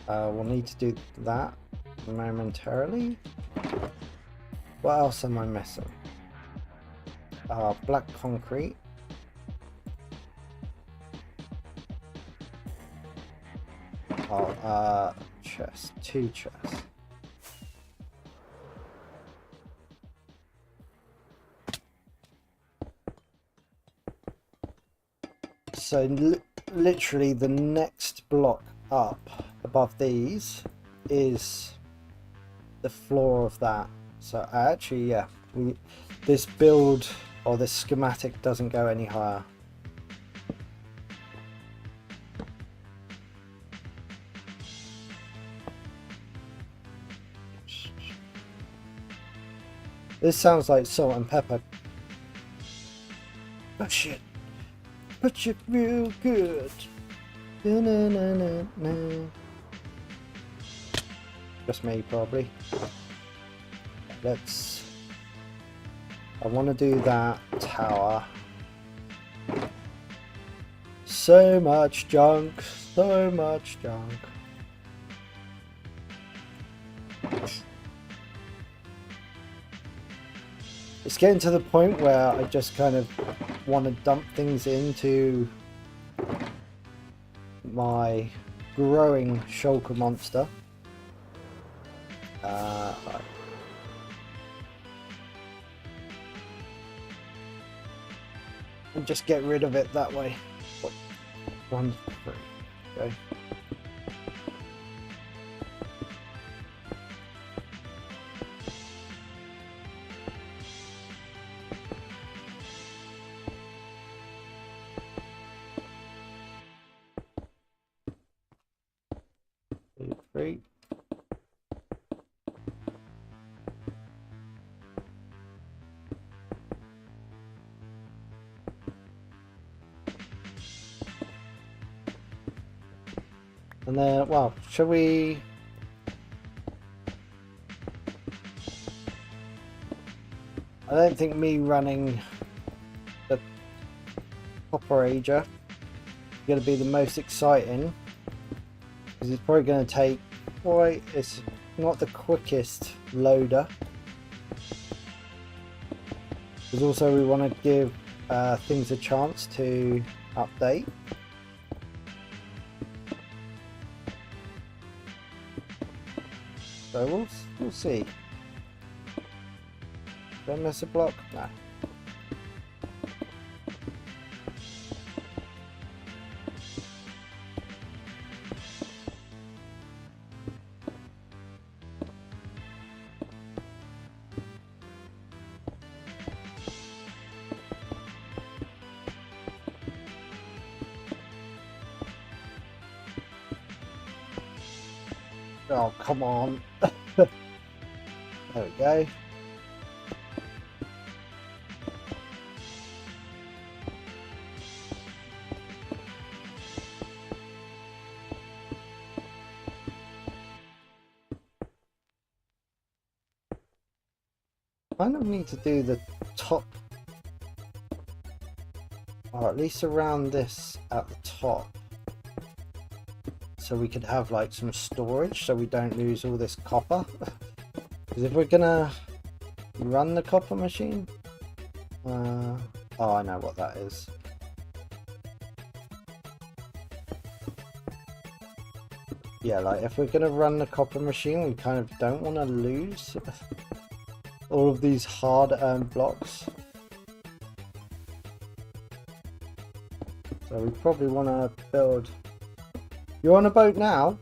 We'll need to do that momentarily. What else am I missing? Black concrete. Chest, 2 chests. So literally the next block up above these is the floor of that. So actually, yeah, this build or this schematic doesn't go any higher. This sounds like salt and pepper. Oh shit. But you real good. Na, na, na, na, na. Just me probably. I want to do that tower. So much junk, so much junk. It's getting to the point where I just kind of want to dump things into my growing shulker monster. Right. And just get rid of it that way. 1, 3. Okay. Three. And then, well, shall we? I don't think me running the Copper Ager is going to be the most exciting, because it's probably going to take quite. It's not the quickest loader. Because also we want to give things a chance to update. So we'll see. Did I miss a block? No. Oh, come on. There we go. Kind of need to do the top, or at least around this at the top, so we could have like some storage so we don't lose all this copper. Because if we're gonna run the copper machine, oh, I know what that is. Yeah, like if we're gonna run the copper machine, we kind of don't want to lose all of these hard-earned blocks. So we probably want to build. You're on a boat now?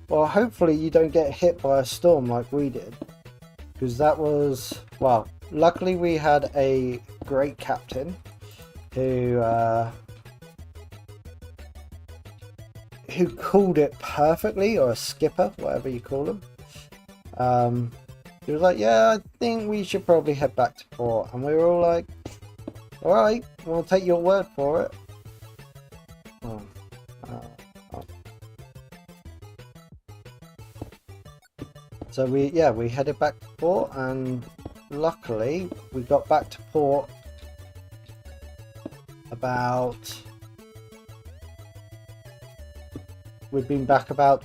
Well, hopefully you don't get hit by a storm like we did, because that was, well, luckily we had a great captain who called it perfectly, or a skipper, whatever you call them. He was like, yeah, I think we should probably head back to port. And we were all like, all right, we'll take your word for it. Oh. So we headed back to port, and luckily we got back to port about, we've been back about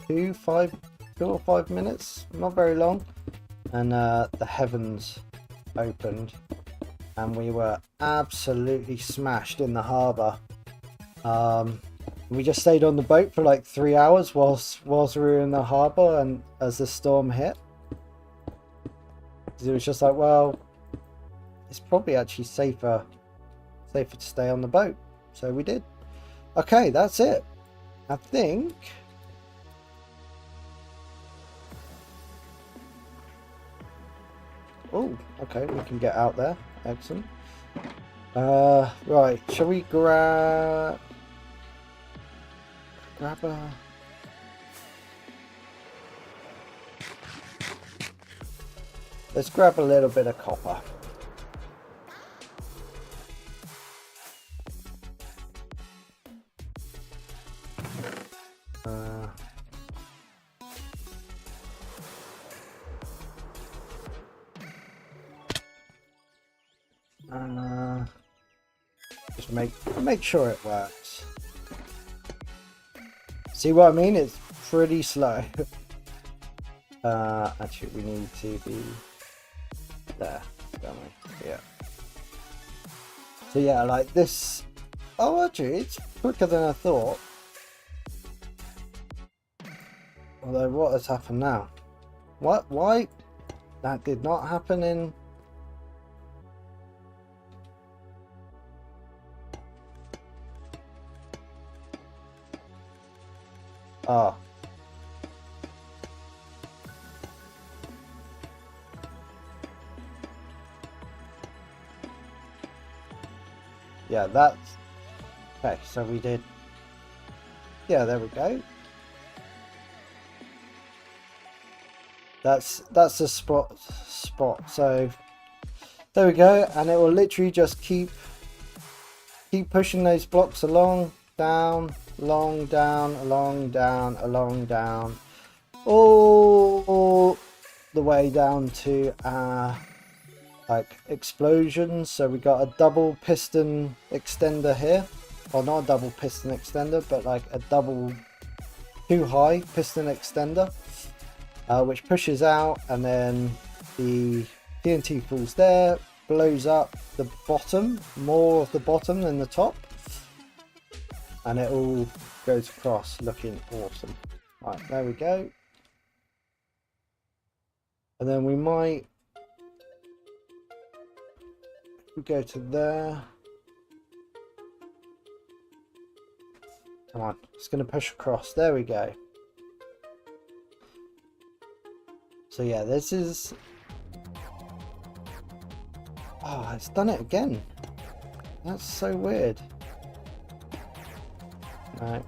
2 or 5 minutes, not very long. And the heavens opened, and we were absolutely smashed in the harbour. We just stayed on the boat for like 3 hours whilst we were in the harbour, and as the storm hit, it was just like, well, it's probably actually safer to stay on the boat. So we did. Okay, that's it. I think. Oh, okay, we can get out there. Excellent. Right, shall we grab a... Let's grab a little bit of copper. Just make sure it works. See what I mean? It's pretty slow. Actually, we need to be there, don't we? Yeah. So yeah, like this. Oh, actually, it's quicker than I thought. Although, what has happened now? What? Why? That did not happen in... Ah. Yeah, that's... Okay, so we did... Yeah, there we go. That's the spot. So there we go, and it will literally just keep pushing those blocks along, down, along, down, along, down, along, down, all the way down to our like explosions. So we got a double piston extender here, or not a double piston extender, but like a double too high piston extender. Which pushes out, and then the TNT falls there, blows up the bottom, more of the bottom than the top, and it all goes across looking awesome. Right, there we go. And then we might go to there. Come on, it's going to push across. There we go. So yeah, this is... Oh, it's done it again. That's so weird. No.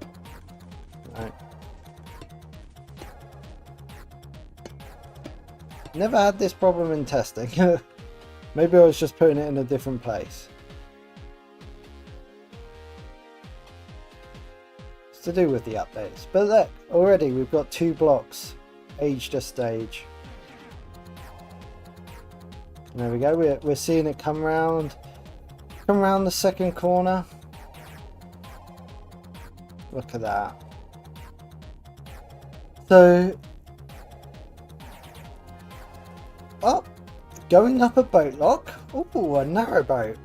No. Never had this problem in testing. Maybe I was just putting it in a different place. It's to do with the updates. But look, already we've got 2 blocks. Ager stage. There we go. We're seeing it come around the second corner. Look at that. So, going up a boat lock. Oh, a narrow boat.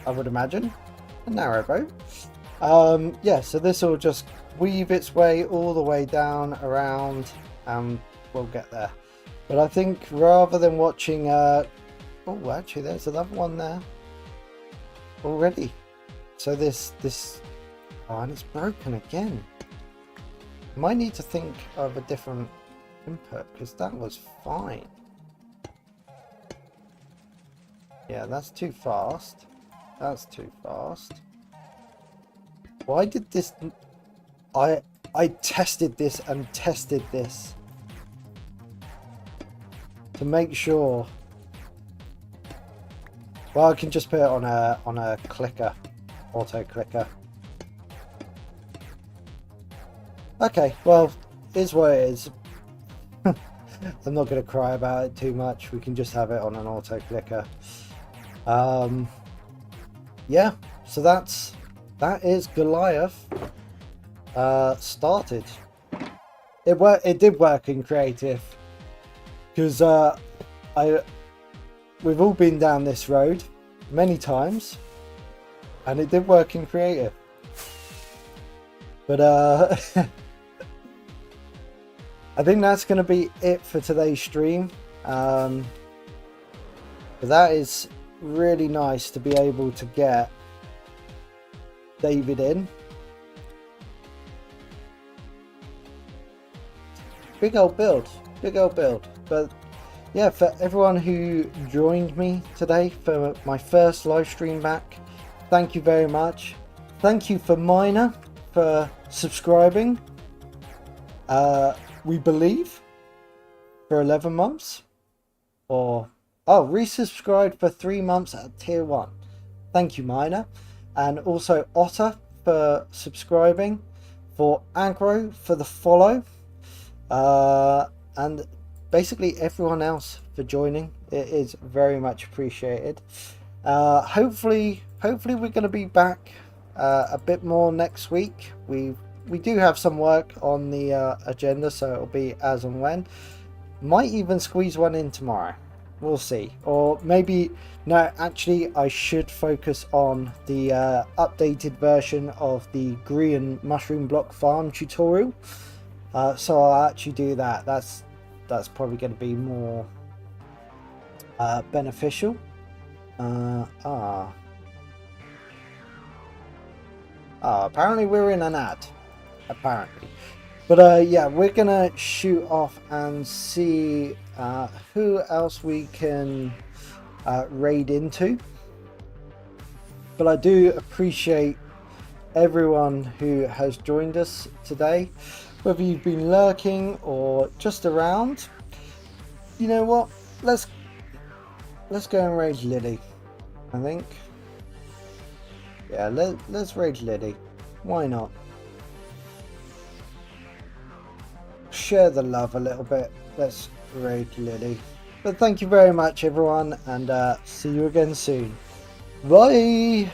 I would imagine a narrow boat. Yeah. So this will just weave its way all the way down around, and we'll get there. But I think rather than watching oh, actually there's another one there already. So this oh, and it's broken again. Might need to think of a different input, because that was fine. Yeah, that's too fast. That's too fast. Why did this... I tested this and tested this to make sure. Well, I can just put it on a clicker, auto clicker. Okay, well, is what it is. I'm not going to cry about it too much. We can just have it on an auto clicker. Yeah, so that is Goliath started. It did work in creative, because we've all been down this road many times, and it did work in creative. But I think that's going to be it for today's stream. But that is really nice to be able to get David in. Big old build. But yeah, for everyone who joined me today for my first live stream back, thank you very much. Thank you for Miner for subscribing. We believe for 11 months, or resubscribed for 3 months at tier 1. Thank you, Miner. And also Otter for subscribing, for Agro for the follow, and basically everyone else for joining. It is very much appreciated. Hopefully we're going to be back a bit more next week. We do have some work on the agenda, so it'll be as and when. Might even squeeze one in tomorrow. We'll see. Or maybe, no, actually I should focus on the updated version of the green mushroom block farm tutorial, So I'll actually do that. That's probably going to be more beneficial. Apparently we're in an ad. Apparently. But yeah, we're gonna shoot off and see who else we can raid into. But I do appreciate everyone who has joined us today, whether you've been lurking or just around. You know what? Let's go and raid Lily. I think. Yeah, let's raid Lily. Why not? Share the love a little bit. Let's raid Lily. But thank you very much, everyone, and see you again soon. Bye.